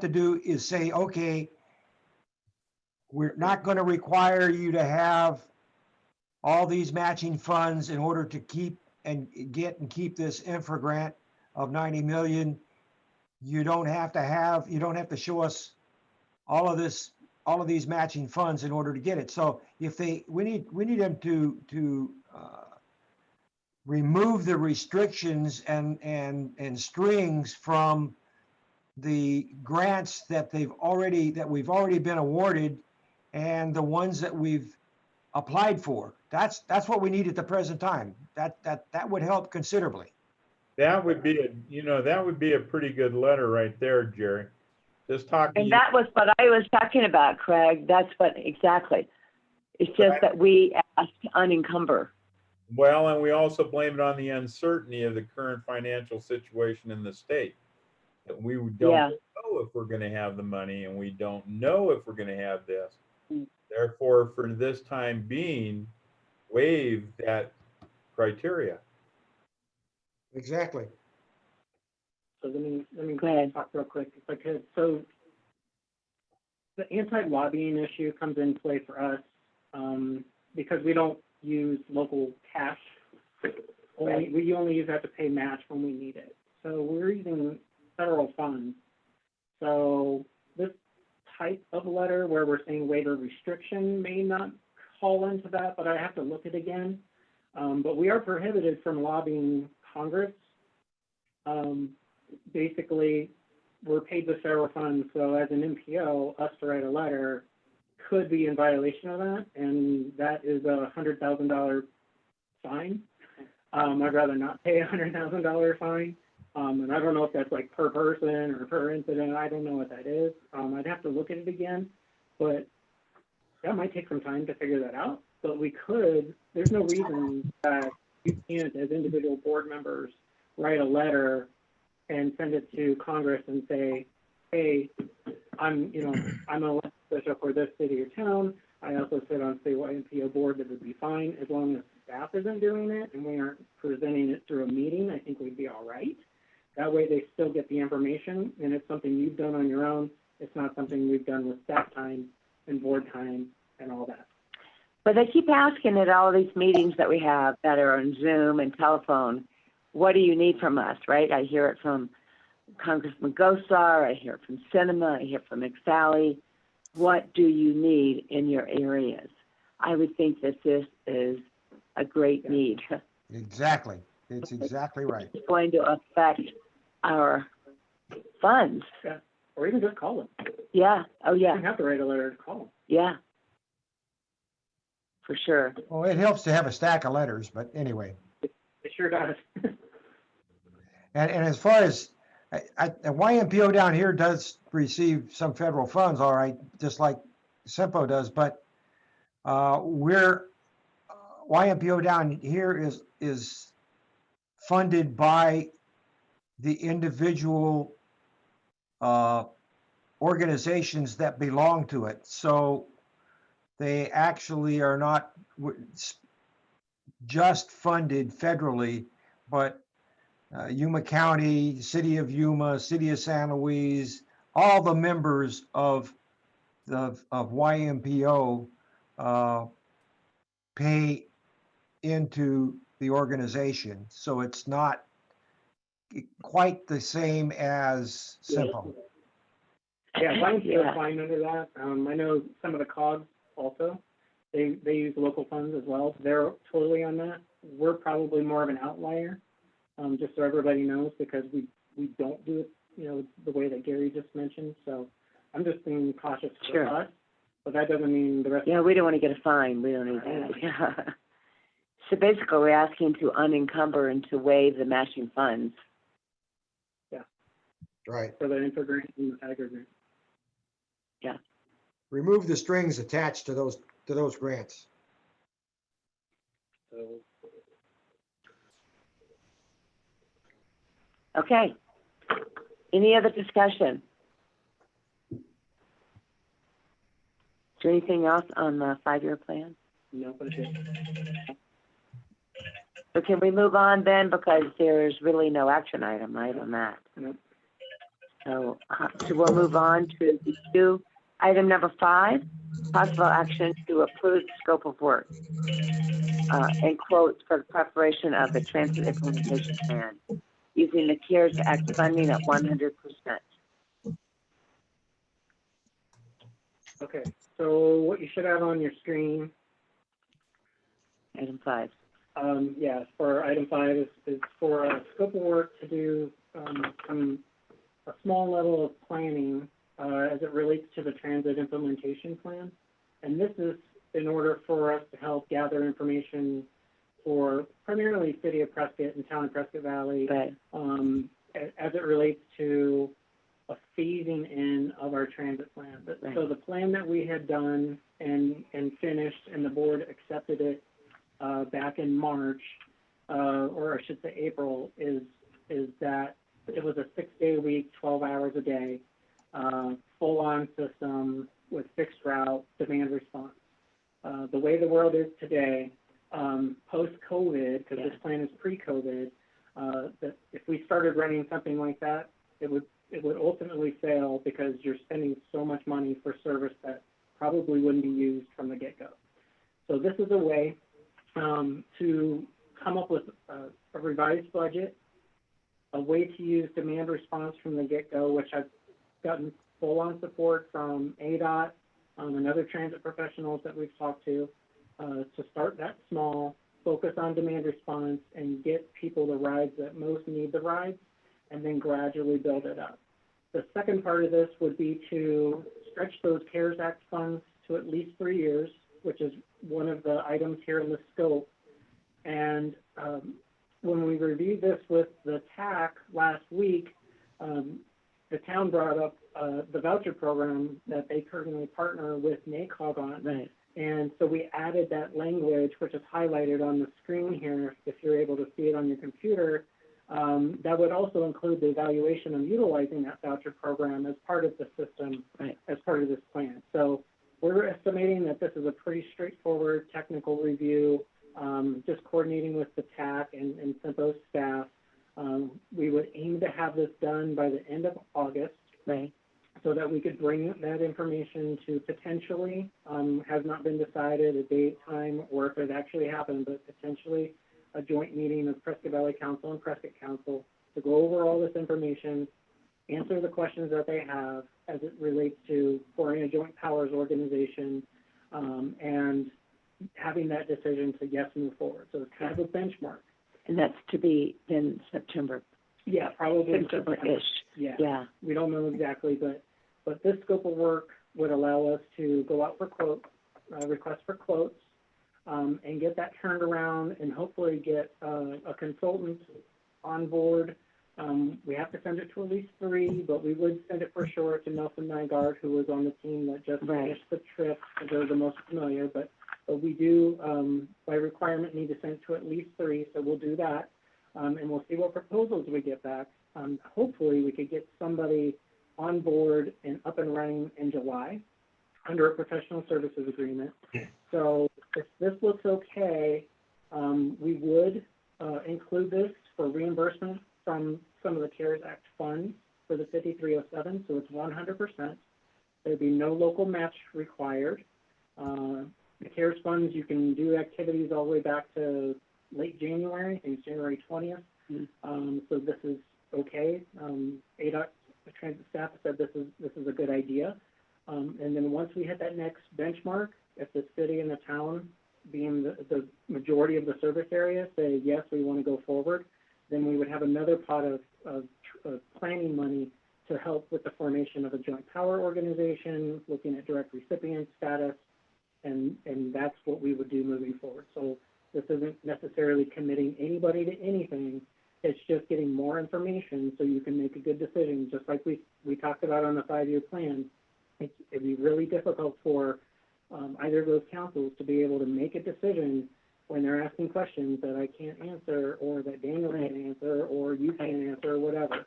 to do is say, okay, we're not going to require you to have all these matching funds in order to keep this infra grant of 90 million. You don't have to show us all of these matching funds in order to get it. So we need them to remove the restrictions and strings from the grants that we've already been awarded and the ones that we've applied for. That's what we need at the present time. That would help considerably. That would be a pretty good letter right there, Jerry. Just talking. And that was what I was talking about, Craig. That's what exactly. It's just that we asked to unencumber. Well, and we also blame it on the uncertainty of the current financial situation in the state. That we don't know if we're going to have the money, and we don't know if we're going to have this. Therefore, for this time being, waive that criteria. Exactly. So let me Go ahead. talk real quick if I could. So the anti-lobbying issue comes in play for us because we don't use local cash. We only use that to pay match when we need it. So we're using federal funds. So this type of letter where we're saying waiver restriction may not fall into that, but I have to look at it again. But we are prohibited from lobbying Congress. Basically, we're paid with federal funds, so as an MPO, us to write a letter could be in violation of that, and that is a $100,000 fine. I'd rather not pay $100,000 fine. And I don't know if that's like per person or per incident. I don't know what that is. I'd have to look at it again, but that might take some time to figure that out. But we could, there's no reason that you can't, as individual board members, write a letter and send it to Congress and say, hey, I'm an elected official for this city or town. I also sit on CYMPO board. That would be fine as long as staff isn't doing it and we aren't presenting it through a meeting. I think we'd be all right. That way they still get the information, and it's something you've done on your own. It's not something we've done with staff time and board time and all that. But they keep asking at all these meetings that we have that are on Zoom and telephone, what do you need from us, right? I hear it from Congressman Gosar, I hear it from Cinema, I hear it from McSally. What do you need in your areas? I would think that this is a great need. Exactly. It's exactly right. It's going to affect our funds. Yeah. Or even just call them. Yeah. Oh, You yeah. don't have to write a letter to call them. Yeah. For sure. Well, it helps to have a stack of letters, but anyway. It sure does. And as far as, YMPO down here does receive some federal funds, all right, just like CYMPO does, but YMPO down here is funded by the individual organizations that belong to it. So they actually are not just funded federally, but Yuma County, City of Yuma, City of San Luis, all the members of YMPO pay into the organization. So it's not quite the same as CYMPO. Yeah, YMCA is fine under that. I know some of the COGs also, they use local funds as well. They're totally on that. We're probably more of an outlier, just so everybody knows, because we don't do it, the way that Gary just mentioned. So I'm just being cautious for us, but that doesn't mean the rest. Yeah, we don't want to get a fine. We don't need that. Yeah. So basically, we're asking to unencumber and to waive the matching funds. Yeah. Right. For the infogrant and the Tiger grant. Yeah. Remove the strings attached to those grants. So. Okay. Any other discussion? Is there anything else on the 5-year plan? No, but it is. So can we move on then, because there's really no action item, right, on that? Nope. So we'll move on to item number 5, possible action to approve the scope of work and quotes for the preparation of the transit implementation plan using the CARES Act funding at 100%. Okay, so what you should have on your screen. Item 5. Yeah, for item 5 is for a scope of work to do a small level of planning as it relates to the transit implementation plan. And this is in order for us to help gather information for primarily City of Prescott and Town of Prescott Valley, right. As it relates to a phasing in of our transit plan. Right. So the plan that we had done and finished, and the board accepted it back in March, or I should say April, is that it was a 6-day week, 12 hours a day, full-on system with fixed route, demand response. The way the world is today, post-COVID, because this plan is pre-COVID, that if we started running something like that, it would ultimately fail because you're spending so much money for service that probably wouldn't be used from the get-go. So this is a way to come up with a revised budget, a way to use demand response from the get-go, which I've gotten full-on support from ADOT and other transit professionals that we've talked to start that small, focus on demand response, and get people the rides that most need the rides, and then gradually build it up. The second part of this would be to stretch those CARES Act funds to at least 3 years, which is one of the items here in the scope, and when we reviewed this with the TAC last week, the town brought up the voucher program that they currently partner with NACOG on. Right. And so we added that language, which is highlighted on the screen here, if you're able to see it on your computer. That would also include the evaluation of utilizing that voucher program as part of the system, Right. as part of this plan. So we're estimating that this is a pretty straightforward technical review, just coordinating with the TAC and CYMPO staff. We would aim to have this done by the end of August. Right. So that we could bring that information to potentially, has not been decided, a date, time, or if it actually happened, but potentially a joint meeting of Prescott Valley Council and Prescott Council to go over all this information, answer the questions that they have as it relates to forming a joint powers organization, and having that decision to yes, move forward. So it's kind of a benchmark. And that's to be in September. Yeah, probably September-ish. Yeah. Yeah. We don't know exactly, but this scope of work would allow us to go out for quotes, request for quotes, and get that turned around and hopefully get a consultant on board. We have to send it to at least 3, but we would send it for sure to Nelson Nygaard, who was on the team that just finished the trip, because they're the most familiar. But we do, by requirement, need to send it to at least 3, so we'll do that. And we'll see what proposals we get back. Hopefully, we could get somebody on board and up and running in July under a professional services agreement. So if this looks okay, we would include this for reimbursement from some of the CARES Act funds for the 5307, so it's 100%. There'd be no local match required. The CARES funds, you can do activities all the way back to late January, I think it's January 20th. So this is okay. ADOT, the transit staff said this is a good idea. And then once we hit that next benchmark, if the city and the town, being the majority of the service area, say, yes, we want to go forward, then we would have another pot of planning money to help with the formation of a joint power organization, looking at direct recipient status, and that's what we would do moving forward. So this isn't necessarily committing anybody to anything. It's just getting more information so you can make a good decision, just like we talked about on the 5-year plan. It'd be really difficult for either of those councils to be able to make a decision when they're asking questions that I can't answer, or that Daniel can't answer, or you can't answer, or whatever.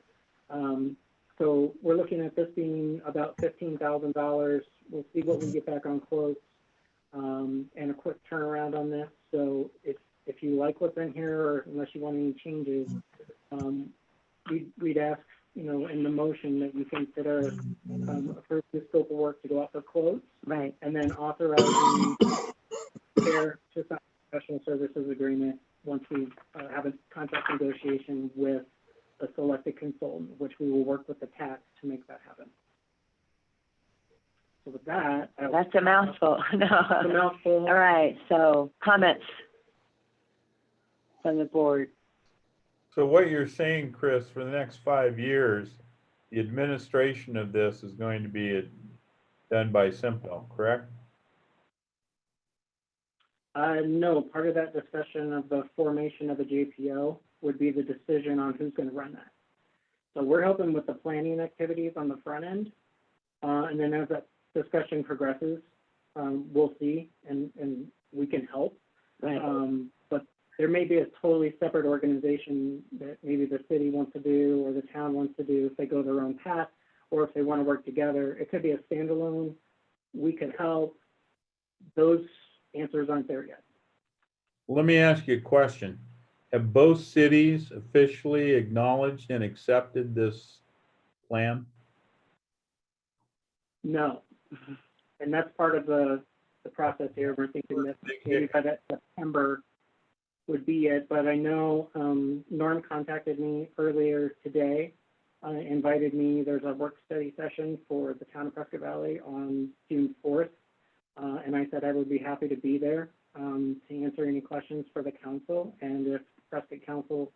So we're looking at this being about $15,000. We'll see what we get back on quotes, and a quick turnaround on this. So if you like what's in here, or unless you want any changes, we'd ask, in the motion that you consider approve the scope of work to go out for quotes, right, and then authorizing CARE to sign a professional services agreement once we have a contract negotiation with a selected consultant, which we will work with the TAC to make that happen. So with that, that's a mouthful. No. That's a mouthful. All right. So comments from the board. So what you're saying, Chris, for the next 5 years, the administration of this is going to be done by CYMPO, correct? No, part of that discussion of the formation of a JPO would be the decision on who's going to run that. So we're helping with the planning activities on the front end, and then as that discussion progresses, we'll see, and we can help. Right. But there may be a totally separate organization that maybe the city wants to do or the town wants to do if they go their own path, or if they want to work together. It could be a standalone. We could help. Those answers aren't there yet. Let me ask you a question. Have both cities officially acknowledged and accepted this plan? No. And that's part of the process here. We're thinking that maybe by that September would be it. But I know Norm contacted me earlier today, invited me. There's a work study session for the town of Prescott Valley on June 4th. And I said I would be happy to be there to answer any questions for the council. And if Prescott Council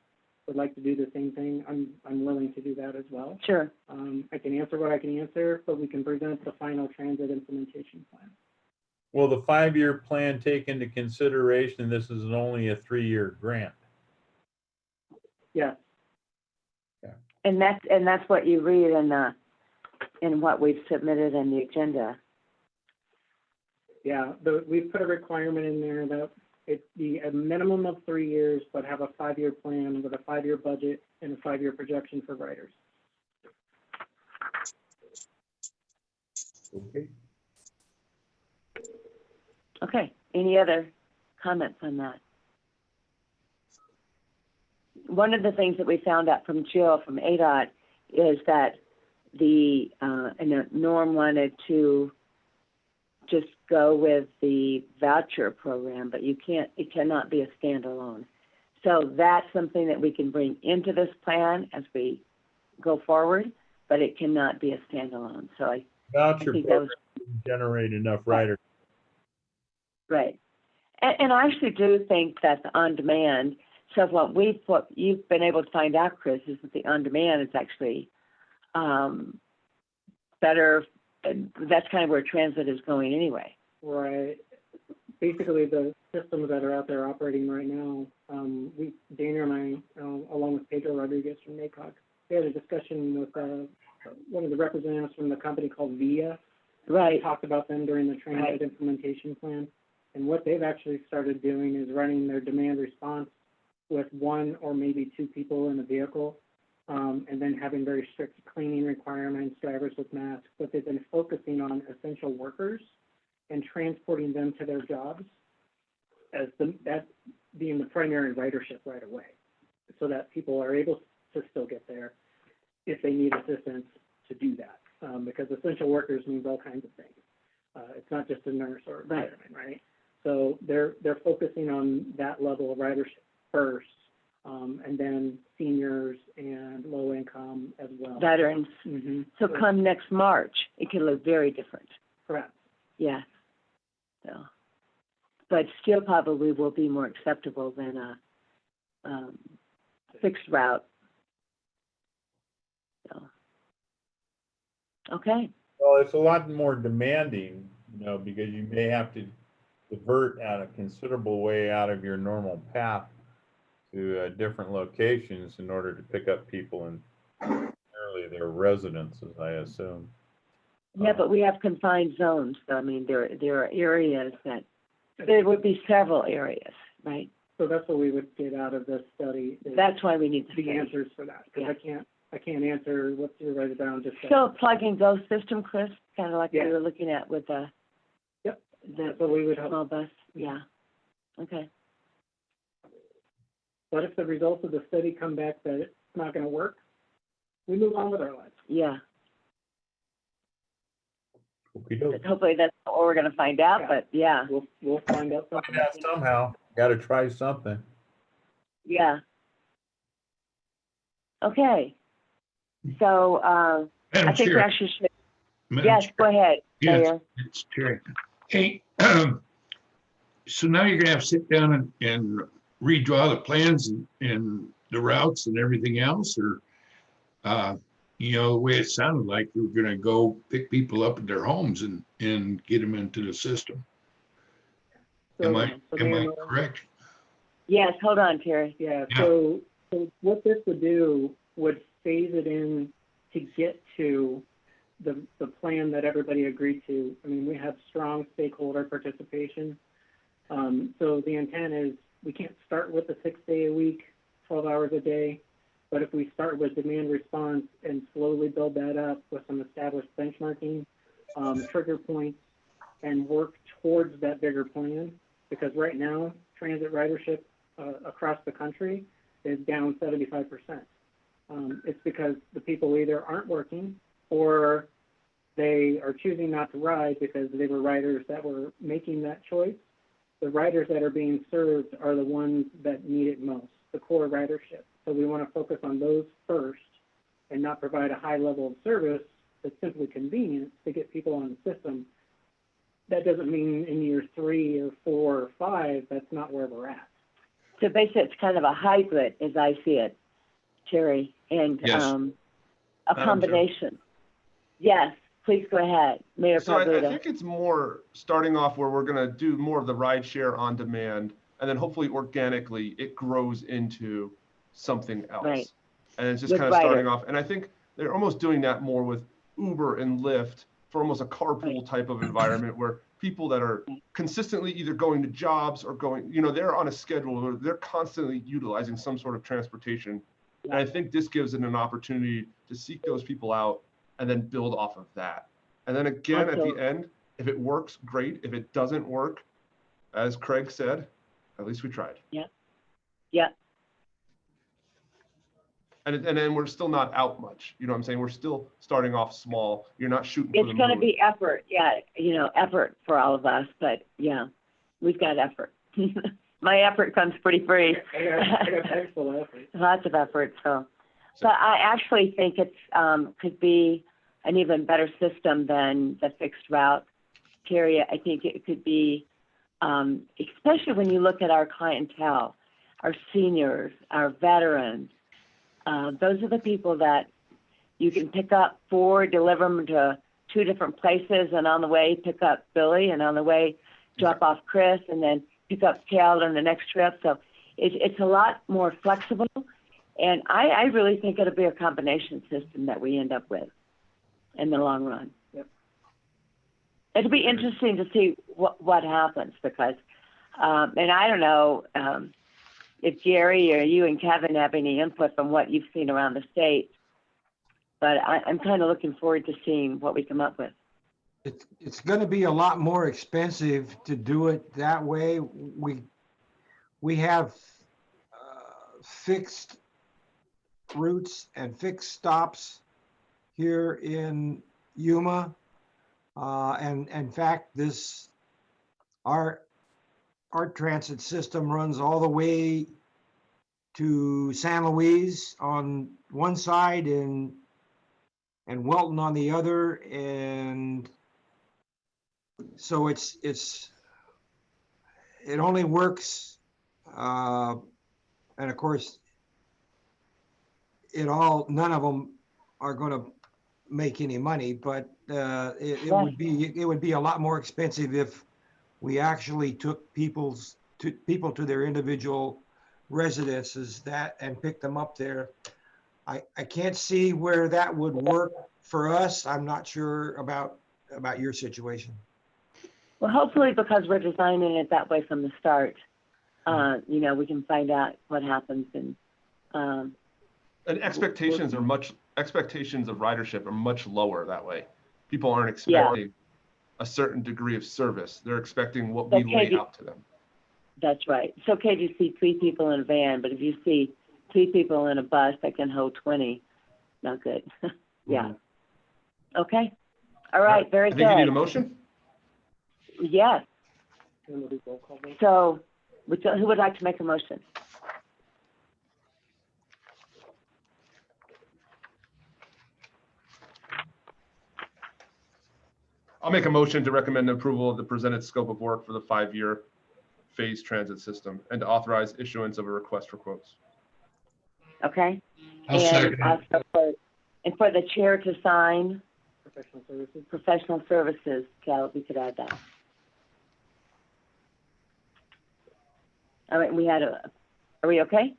would like to do the same thing, I'm willing to do that as well. Sure. I can answer what I can answer, but we can present the final transit implementation plan. Will the 5-year plan take into consideration this is only a 3-year grant? Yes, And that's what you read in what we've submitted in the agenda. yeah, we've put a requirement in there that it be a minimum of 3 years, but have a 5-year plan with a 5-year budget and a 5-year projection for writers. Okay. Okay, any other comments on that? One of the things that we found out from Jill from ADOT is that Norm wanted to just go with the voucher program, but it cannot be a standalone. So that's something that we can bring into this plan as we go forward, but it cannot be a standalone. So I Voucher think that program was didn't generate enough writers. right. And I actually do think that the on-demand, so what you've been able to find out, Chris, is that the on-demand is actually better. And that's kind of where transit is going anyway. Right. Basically, the systems that are out there operating right now, Dana and I, along with Pedro Rodriguez from NACOG, we had a discussion with one of the representatives from the company called VIA. Right. We talked about them during the transit implementation plan. And what they've actually started doing is running their demand response with 1 or maybe 2 people in the vehicle, and then having very strict cleaning requirements, drivers with masks. But they've been focusing on essential workers and transporting them to their jobs as that being the primary ridership right away, so that people are able to still get there if they need assistance to do that. Because essential workers means all kinds of things. It's not just a nurse or a fireman, right? So they're focusing on that level of ridership first, and then seniors and low income as well. Veterans. Mm-hmm. So come next March, it can look very different. Correct. Yeah. So, but still probably will be more acceptable than a fixed route. So, okay. Well, it's a lot more demanding, because you may have to divert out a considerable way out of your normal path to different locations in order to pick up people in primarily their residences, I assume. Yeah, but we have confined zones. So, I mean, there are areas that there would be several areas, right? So that's what we would get out of this study. That's why we need the answers for that. Because I can't answer what you write it down. Just so plug and go system, Chris, kind of like Yeah. we were looking at with the that's what we would hope. small bus. Yeah. Okay. But if the results of the study come back that it's not going to work, we move on with our lives. Yeah. Okey-doke. Hopefully that's what we're going to find out. Yeah. But yeah. We'll find out something. Find out somehow. Got to try something. Yeah. Okay. So I Madam think we Chair, actually should. Madam Yes, Chair. go ahead, Yes, Mayor. it's Terry. Hey, so now you're gonna have to sit down and redraw the plans and the routes and everything else, or, the way it sounded like you were gonna go pick people up at their homes and get them into the system. Am I correct? Yes, hold on, Terry. Yeah, Yeah. so what this would do would phase it in to get to the plan that everybody agreed to. I mean, we have strong stakeholder participation. So the intent is we can't start with a 6-day-a-week, 12 hours a day, but if we start with demand response and slowly build that up with some established benchmarking, trigger points, and work towards that bigger plan, because right now, transit ridership across the country is down 75%. It's because the people either aren't working or they are choosing not to ride because they were riders that were making that choice. The riders that are being served are the ones that need it most, the core ridership. So we want to focus on those first and not provide a high level of service that's simply convenient to get people on the system. That doesn't mean in year 3 or 4 or 5, that's not where we're at. So basically, it's kind of a hybrid, as I see it, Terry, and Yes. a combination. Yes, please go ahead, Mayor So I Palguda. think it's more starting off where we're going to do more of the ride share on demand, and then hopefully organically it grows into something else. Right. And it's just With kind of starting riders. off. And I think they're almost doing that more with Uber and Lyft for almost a carpool type of environment where people that are consistently either going to jobs or going, they're on a schedule where they're constantly utilizing some sort of transportation. And I think this gives it an opportunity to seek those people out and then build off of that. And then again, at the end, if it works, great. If it doesn't work, as Craig said, at least we tried. Yeah. Yeah. And then we're still not out much. You know what I'm saying? We're still starting off small. You're not shooting for the It's going to moon. be effort. Yeah. Effort for all of us, but yeah, we've got effort. My effort comes pretty free. I got actual effort. Lots of effort. So, but I actually think it's could be an even better system than the fixed route. Terry, I think it could be, especially when you look at our clientele, our seniors, our veterans. Those are the people that you can pick up deliver them to 2 different places, and on the way pick up Billy, and on the way drop off Chris, and then pick up Cal on the next trip. So it's a lot more flexible, and I really think it'll be a combination system that we end up with in the long run. Yep. It'll be interesting to see what happens, because, and I don't know if Jerry or you and Kevin have any input from what you've seen around the state, but I'm kind of looking forward to seeing what we come up with. It's going to be a lot more expensive to do it that way. We have fixed routes and fixed stops here in Yuma. And in fact, our transit system runs all the way to San Luis on one side and Welton on the other. And so it only works, and of course, none of them are going to make any money, but it would be a lot more expensive if we actually took people to their individual residences and picked them up there. I can't see where that would work for us. I'm not sure about your situation. Well, hopefully, because we're designing it that way from the start, we can find out what happens. And expectations of ridership are much lower that way. People aren't expecting a certain degree of service. They're expecting what we lay out to them. That's right. It's okay to see 3 people in a van, but if you see 3 people in a bus that can hold 20, not good. Yeah. Okay. All right. Very good. I think you need a motion? Yes. And we'll do roll call vote. So, who would like to make a motion? I'll make a motion to recommend approval of the presented scope of work for the 5-year phase transit system and to authorize issuance of a request for quotes. Okay. I'll second it. Also for the chair to sign Professional services. Cal, we could add that. All right, are we okay?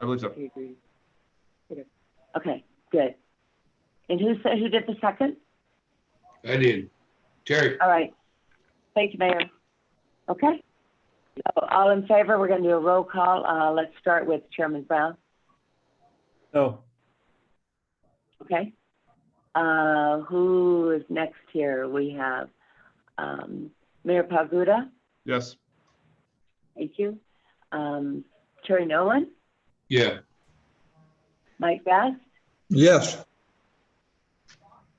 I believe so. He agrees. Okay, good. And who did the second? I did. Terry. All right. Thank you, Mayor. Okay. So, all in favor, we're going to do a roll call. Let's start with Chairman Brown. No. Okay. Who is next here? We have Mayor Palguda. Yes. Thank you. Terry Nolan, Yeah. Mike Bass, Yes.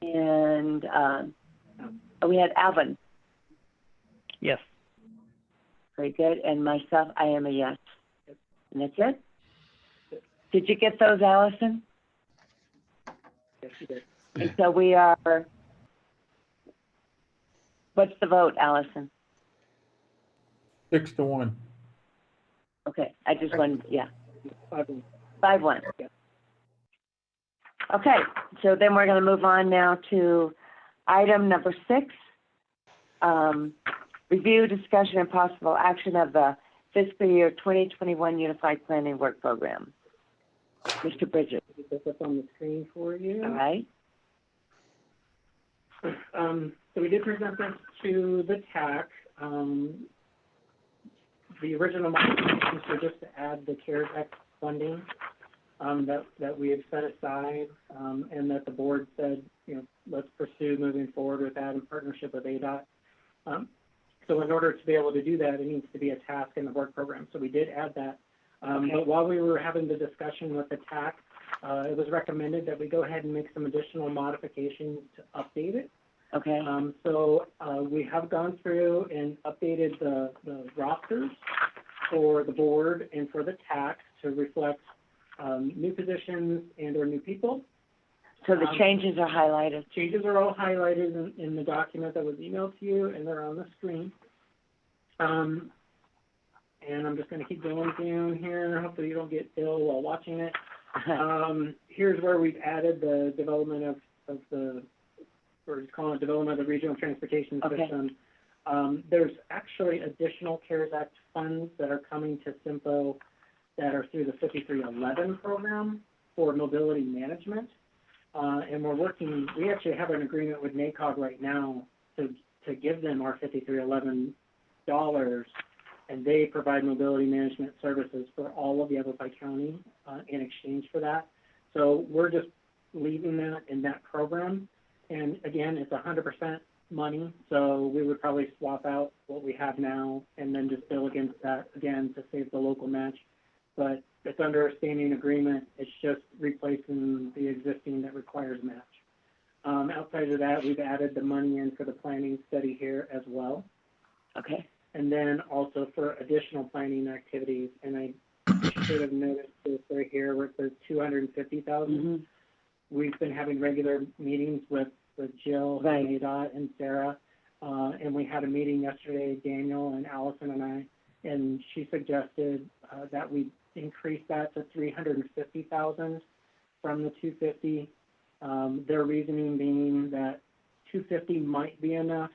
and we had Alvin. Yes. Very good. And myself, I am a yes. And that's it? Did you get those, Allison? Yes, you did. And so we are, what's the vote, Allison? 6-1. Okay, I just wanted, yeah. 5-1. 5-1. Yeah. Okay, so then we're going to move on now to item number 6. Review, discussion, and possible action of the fiscal year 2021 Unified Planning Work Program. Mr. Bridges. Get this up on the screen for you. All right. So we did present this to the TAC. The original modifications were just to add the CARES Act funding that we had set aside, and that the board said, let's pursue moving forward with that in partnership with ADOT. So in order to be able to do that, it needs to be a task in the work program. So we did add that. But while we were having the discussion with the TAC, it was recommended that we go ahead and make some additional modifications to update it. Okay. So we have gone through and updated the rosters for the board and for the TAC to reflect new positions and or new people. So the changes are highlighted. Changes are all highlighted in the document that was emailed to you, and they're on the screen. And I'm just going to keep going down here. Hopefully you don't get ill while watching it. Here's where we've added the development of the, we're just calling it development of the regional transportation system. There's actually additional CARES Act funds that are coming to CYMPO that are through the 5311 program for mobility management. And we actually have an agreement with NACOG right now to give them our 5311 dollars, and they provide mobility management services for all of Yavapai County in exchange for that. So we're just leaving that in that program. And again, it's 100% money, so we would probably swap out what we have now and then just bill against that again to save the local match. But it's under a standing agreement. It's just replacing the existing that requires match. Outside of that, we've added the money in for the planning study here as well. Okay. And then also for additional planning activities, and I should have noticed this right here where it says 250,000. Mm-hmm. We've been having regular meetings with Jill, Right. and ADOT, and Sarah, and we had a meeting yesterday, Daniel and Allison and I, and she suggested that we increase that to 350,000 from the 250. Their reasoning being that 250 might be enough,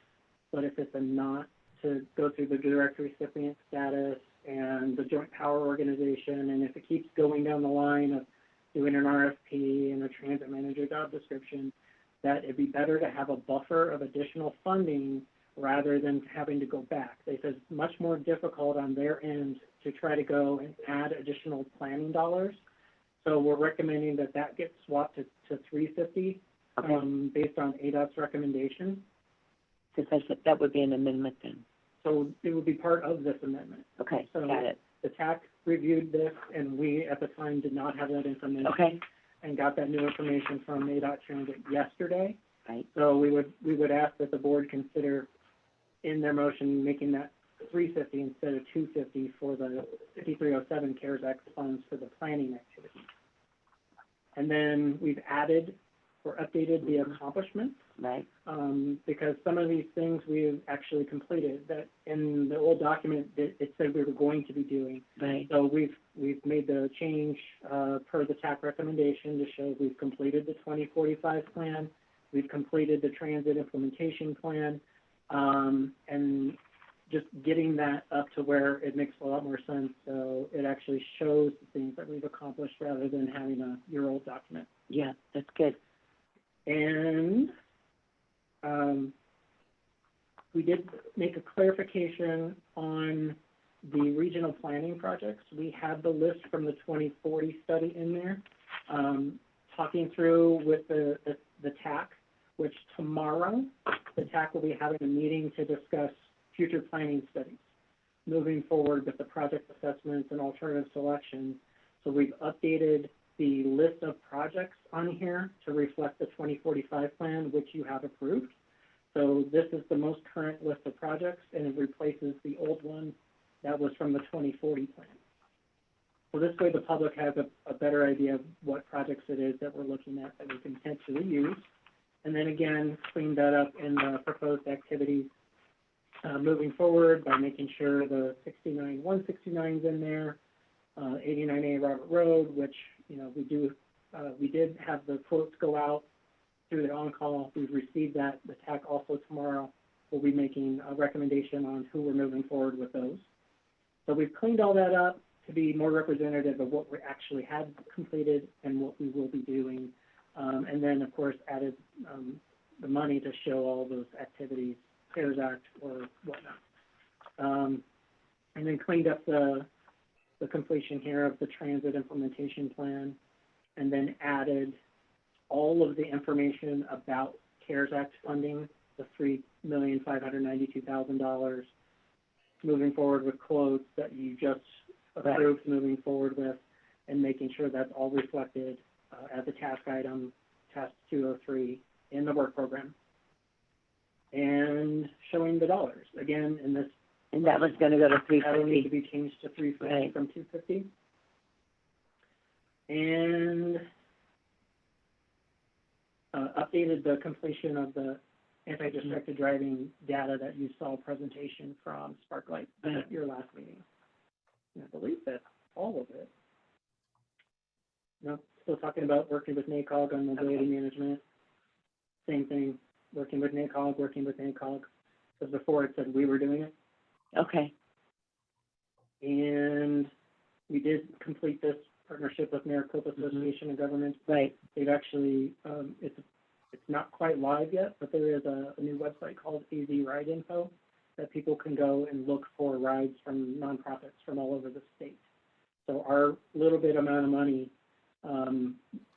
but if it's a not, to go through the direct recipient status and the joint power organization, and if it keeps going down the line of doing an RFP and a transit manager job description, that it'd be better to have a buffer of additional funding rather than having to go back. They said it's much more difficult on their end to try to go and add additional planning dollars. So we're recommending that gets swapped to 350 based on ADOT's recommendation. That would be an amendment then. So it would be part of this amendment. Okay, So got it. the TAC reviewed this, and we at the time did not have that information. Okay. And got that new information from ADOT Transit yesterday. Right. So we would ask that the board consider in their motion making that 350 instead of 250 for the 5307 CARES Act funds for the planning activities. And then we've added or updated the accomplishments. Right. Because some of these things we've actually completed that in the old document it said we were going to be doing. Right. So we've made the change per the TAC recommendation to show we've completed the 2045 plan, we've completed the transit implementation plan, and just getting that up to where it makes a lot more sense. So it actually shows the things that we've accomplished rather than having a year-old document. Yeah, that's good. And we did make a clarification on the regional planning projects. We have the list from the 2040 study in there, talking through with the TAC, which tomorrow the TAC will be having a meeting to discuss future planning studies, moving forward with the project assessments and alternative selections. So we've updated the list of projects on here to reflect the 2045 plan, which you have approved. So this is the most current list of projects, and it replaces the old one that was from the 2040 plan. So this way the public has a better idea of what projects it is that we're looking at that we can potentially use. And then again, clean that up in the proposed activities moving forward by making sure the 169 is in there, 89A Robert Road, which we did have the quotes go out through the on-call. We've received that. The TAC also tomorrow will be making a recommendation on who we're moving forward with those. So we've cleaned all that up, to be more representative of what we actually have completed and what we will be doing. And then, of course, added the money to show all those activities, CARES Act or whatnot. And then cleaned up the completion here of the transit implementation plan, and then added all of the information about CARES Act funding, the $3,592,000, moving forward with quotes that you just approved moving forward with, and making sure that's all reflected as a task item, task 203 in the work program. And showing the dollars again in this. And that was gonna go to That'll need to 350. be changed to 350 Right. from 250. And updated the completion of the anti-distracted driving data that you saw presentation from Sparklight at your last meeting. And I believe that's all of it. No, still talking about working with NACOG on mobility management. Same thing, working with NACOG. Because before it said we were doing it. Okay, And we did complete this partnership with Maricopa Association of Governments. right. They've actually, it's not quite live yet, but there is a new website called AZ Ride Info that people can go and look for rides from nonprofits from all over the state. So our little bit amount of money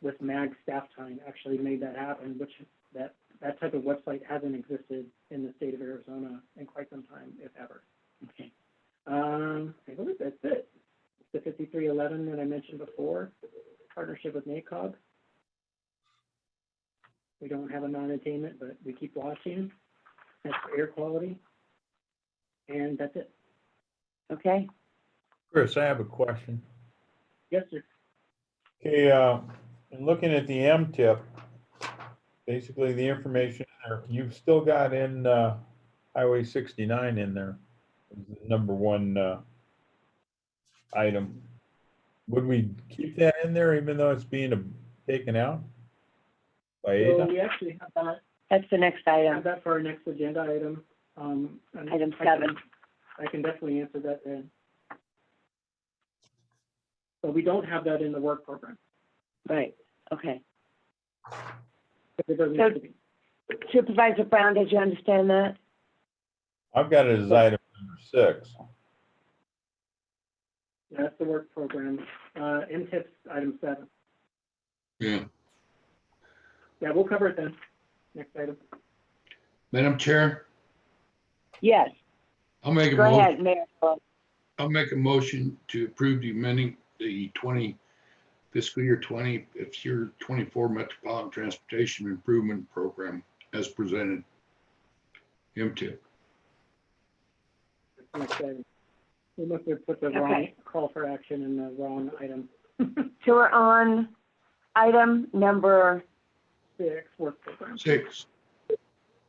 with MAG staff time actually made that happen, which that type of website hasn't existed in the state of Arizona in quite some time, if ever. Okay. I believe that's it. The 5311 that I mentioned before, partnership with NACOG. We don't have a non-attainment, but we keep watching. That's for air quality. And that's it. Okay. Chris, I have a question. Yes, sir. Okay, in looking at the M-tip, basically the information there, you've still got in Highway 69 in there, the number one item. Would we keep that in there even though it's being taken out by So ADA? we actually have that, That's the next item, for our next agenda item. And item I 7. can definitely answer that then. But we don't have that in the work program. Right, okay. Because it doesn't So- have to be. Supervisor Brown, did you understand that? I've got it as item number 6. Yeah, that's the work program. MTIP's item 7. Yeah. Yeah, we'll cover it then. Next item. Madam Chair, Yes, I'll make a go motion. ahead, Mayor. I'll make a motion to approve the amending the fiscal year 24 Metropolitan Transportation Improvement Program as presented. MTIP. Next item. We must have put the wrong Okay. call for action in the wrong item. So we're on item number, 6, work program. 6.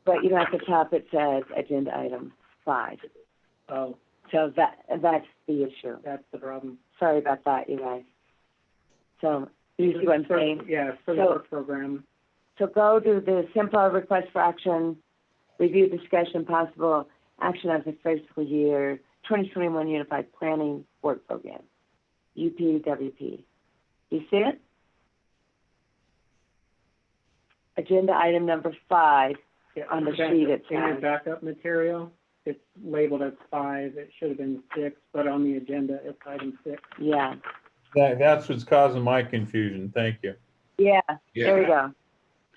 but you know, at the top it says agenda item 5. Oh, So that's the issue. that's the problem. Sorry about that, you guys. So, you see what I'm saying? Yeah, for the So- work program. So go to the CYMPO request for action, review, discussion, possible action of the fiscal year 2021 Unified Planning Work Program, UPWP. You see it? Agenda item number 5 Yeah, on the back- sheet it in your says. backup material, it's labeled as 5. It should have been 6, but on the agenda, it's item 6. Yeah, That's what's causing my confusion. Thank you. yeah, Yeah. there we go.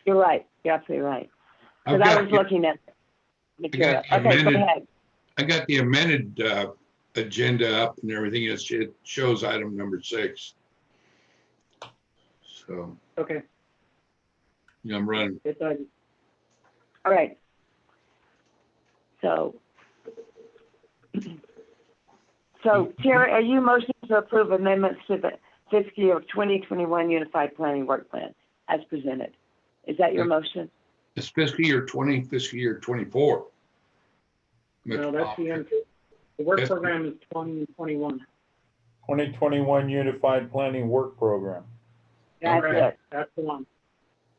You're right, you're absolutely right. I've Because I got was the- looking at material. the Okay, go amended- ahead. I got the amended agenda up and everything. It shows item number 6. So, Okay, yeah, I'm running. it does. All right. So, Terry, are you motioning to approve amendments to the fiscal year 2021 Unified Planning Work Plan as presented? Is that your motion? It's fiscal year 20, fiscal year 24. No, that's the end. The work That's- program is 2021. 2021 Unified Planning Work Program. That's Okay. it. That's the one.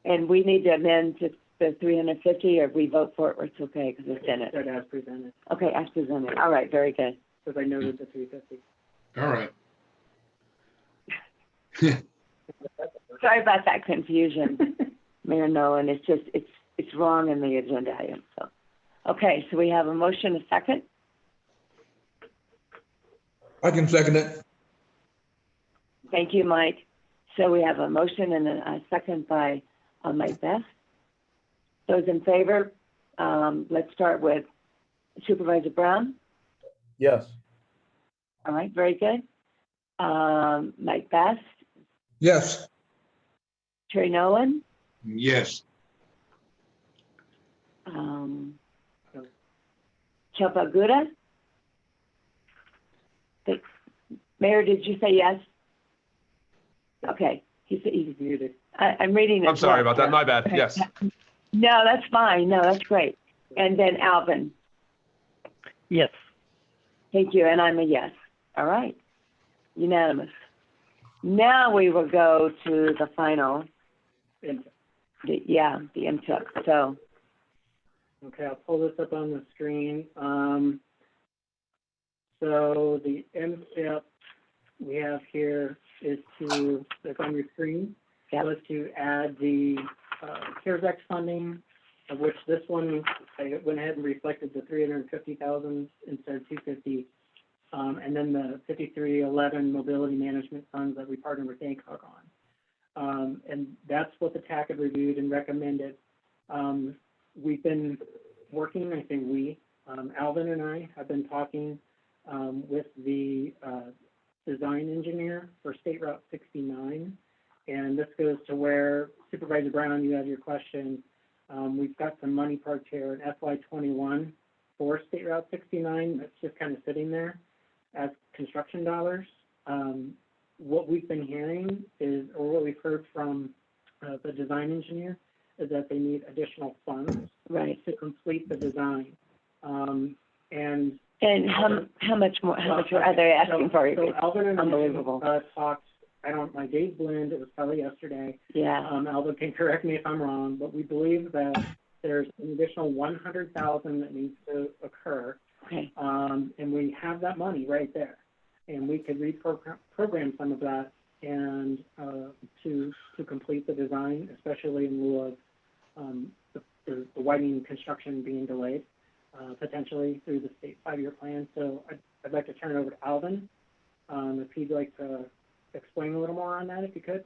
And we need to amend to the 350, or we vote for it, or it's okay, because it's in it. That as presented, Okay, as presented. All right, very good. because I noted the 350. All right. Sorry about that confusion, Mayor Nolan. It's just, it's wrong in the agenda item, so. Okay, so we have a motion, a second. I can second it. Thank you, Mike. So we have a motion and a second by Mike Best. Those in favor, let's start with Supervisor Brown. Yes. All right, very good. Mike Best, Yes. Terry Nolan, Yes. Chapa Guda. Mayor, did you say yes? Okay, he's muted. I'm reading it. I'm sorry about that. yeah. My bad. Yes. No, that's fine. No, that's great. And then Alvin. Yes. Thank you, and I'm a yes. All right, unanimous. Now we will go to the final. The MTUC. So. Okay, I'll pull this up on the screen. So the MTIP we have here is to, that's on your screen, was to add the CARES Act funding, of which this one, I went ahead and reflected the 350,000 instead of 250, and then the 5311 mobility management funds that we partnered with ACOG on. And that's what the TAC had reviewed and recommended. We've been working, I think Alvin and I have been talking with the design engineer for State Route 69. And this goes to where Supervisor Brown, you have your question. We've got some money parked here in FY21 for State Route 69 that's just kind of sitting there as construction dollars. What we've been hearing is, or what we've heard from the design engineer, is that they need additional funds to complete the design. And how much more? How much are they asking for? So Alvin and Unbelievable. I talked. My days blend. It was probably yesterday. Yeah. Alvin can correct me if I'm wrong, but we believe that there's an additional 100,000 that needs to occur. Okay. And we have that money right there, and we could reprogram some of that and to complete the design, especially in lieu of the widening construction being delayed, potentially through the state 5-year plan. So I'd like to turn it over to Alvin, if he'd like to explain a little more on that, if you could.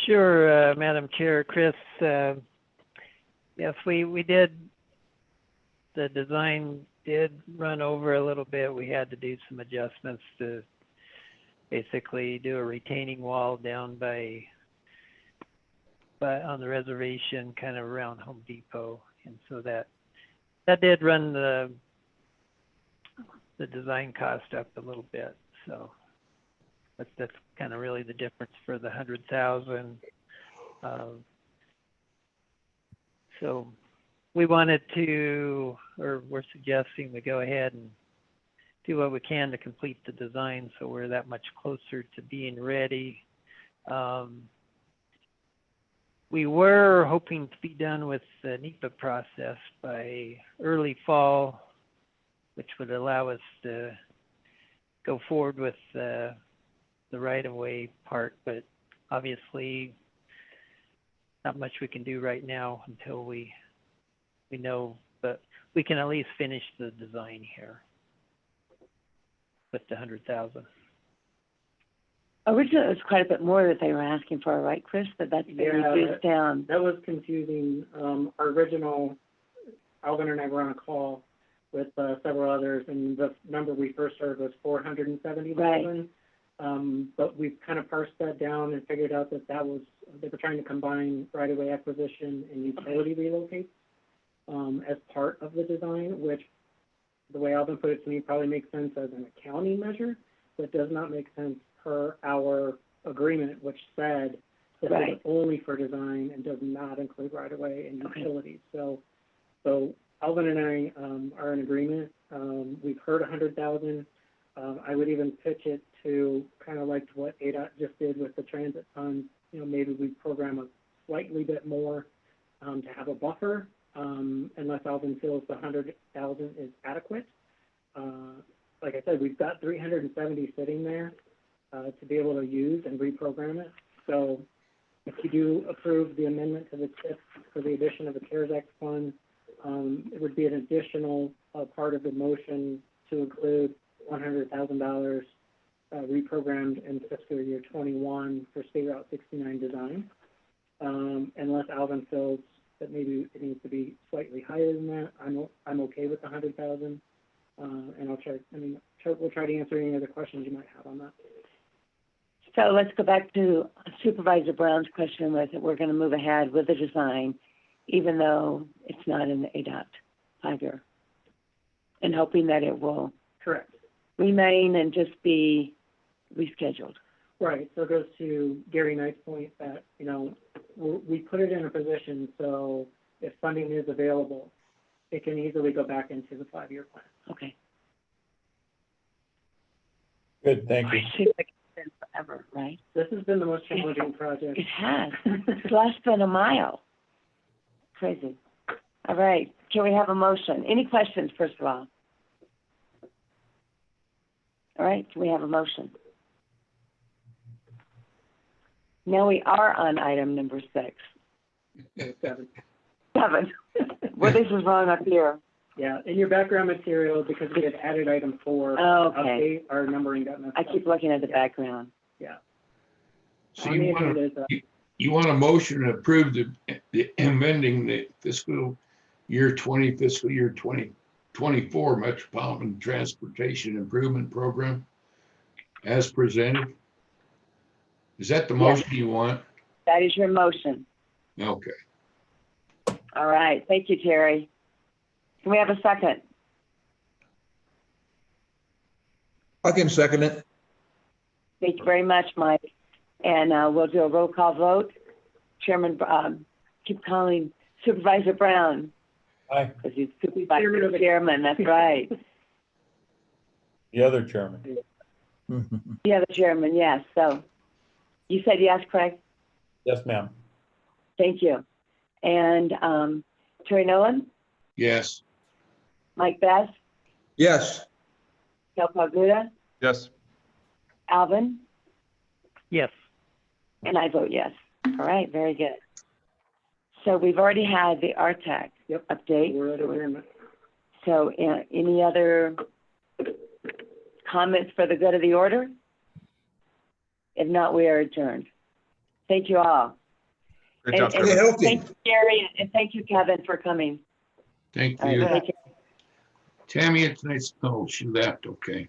Sure, Madam Chair, Chris. Yes, we did. The design did run over a little bit. We had to do some adjustments to basically do a retaining wall down by on the reservation, kind of around Home Depot, and so that did run the design cost up a little bit. So that's kind of really the difference for the 100,000. So we wanted to, or we're suggesting we go ahead and do what we can to complete the design, so we're that much closer to being ready. We were hoping to be done with the NEPA process by early fall, which would allow us to go forward with the right-of-way part, but obviously not much we can do right now until we know, but we can at least finish the design here with the 100,000. Originally, it was quite a bit more that they were asking for, right, Chris? But that's been reduced down. That was confusing. Our original, Alvin and I were on a call with several others, and the number we first heard was 470,000. Right. But we've kind of parsed that down and figured out that they were trying to combine right-of-way acquisition and utility relocate as part of the design, which, the way Alvin put it to me, probably makes sense as an accounting measure, but does not make sense per our agreement, which said that it's only for design and does not include right-of-way and utilities. So Alvin and I are in agreement. We've heard 100,000. I would even pitch it to kind of like what ADOT just did with the transit funds. Maybe we program a slightly bit more to have a buffer, unless Alvin feels the 100,000 is adequate. Like I said, we've got 370 sitting there. to be able to use and reprogram it. So if you do approve the amendment to the TIF for the addition of the CARES Act fund, it would be an additional part of the motion to include $100,000 reprogrammed in fiscal year 21 for State Route 69 design. Unless Alvin feels that maybe it needs to be slightly higher than that, I'm okay with the 100,000. And we'll try to answer any other questions you might have on that. So let's go back to Supervisor Brown's question was that we're going to move ahead with the design, even though it's not in the ADOT 5-year, and hoping that it will Correct. remain and just be rescheduled. Right. So it goes to Gary Knight's point that, we put it in a position so if funding is available, it can easily go back into the 5-year plan. Okay. Good, thank you. It seems like it's been forever, right? This has been the most challenging project. It has. It's less than a mile. Crazy. All right. Can we have a motion? Any questions, first of all? All right. Can we have a motion? Now we are on item number 6. 7. 7. Well, this is wrong up here. Yeah, in your background material, because we had added item 4, Oh, okay. our numbering got messed I up. keep looking at the background. Yeah. So On the you want agenda is, you want a motion to approve the amending the fiscal year 2024 Metropolitan Transportation Improvement Program as presented? Is that the Yes. motion you want? That is your motion. Okay. All right. Thank you, Terry. Can we have a second? I can second it. Thank you very much, Mike. And we'll do a roll call vote. Chairman, keep calling Supervisor Brown. Aye. Because he's Supervisor Chairman, that's right. The other chairman. The other chairman, yes. So you said yes, Craig? Yes, ma'am. Thank you. And Terry Nolan, Yes. Mike Bass, Yes. Kel Paguda, Yes. Alvin, Yes. and I vote yes. All right, very good. So we've already had the RTAC update. we're at agreement. So any other comments for the good of the order? If not, we are adjourned. Thank you all. Great job, And Stay Trevor. healthy. thank you, Gary, and thank you, Kevin, for coming. Thank All right, you. take care. Tammy, it's nice. Oh, she left. Okay.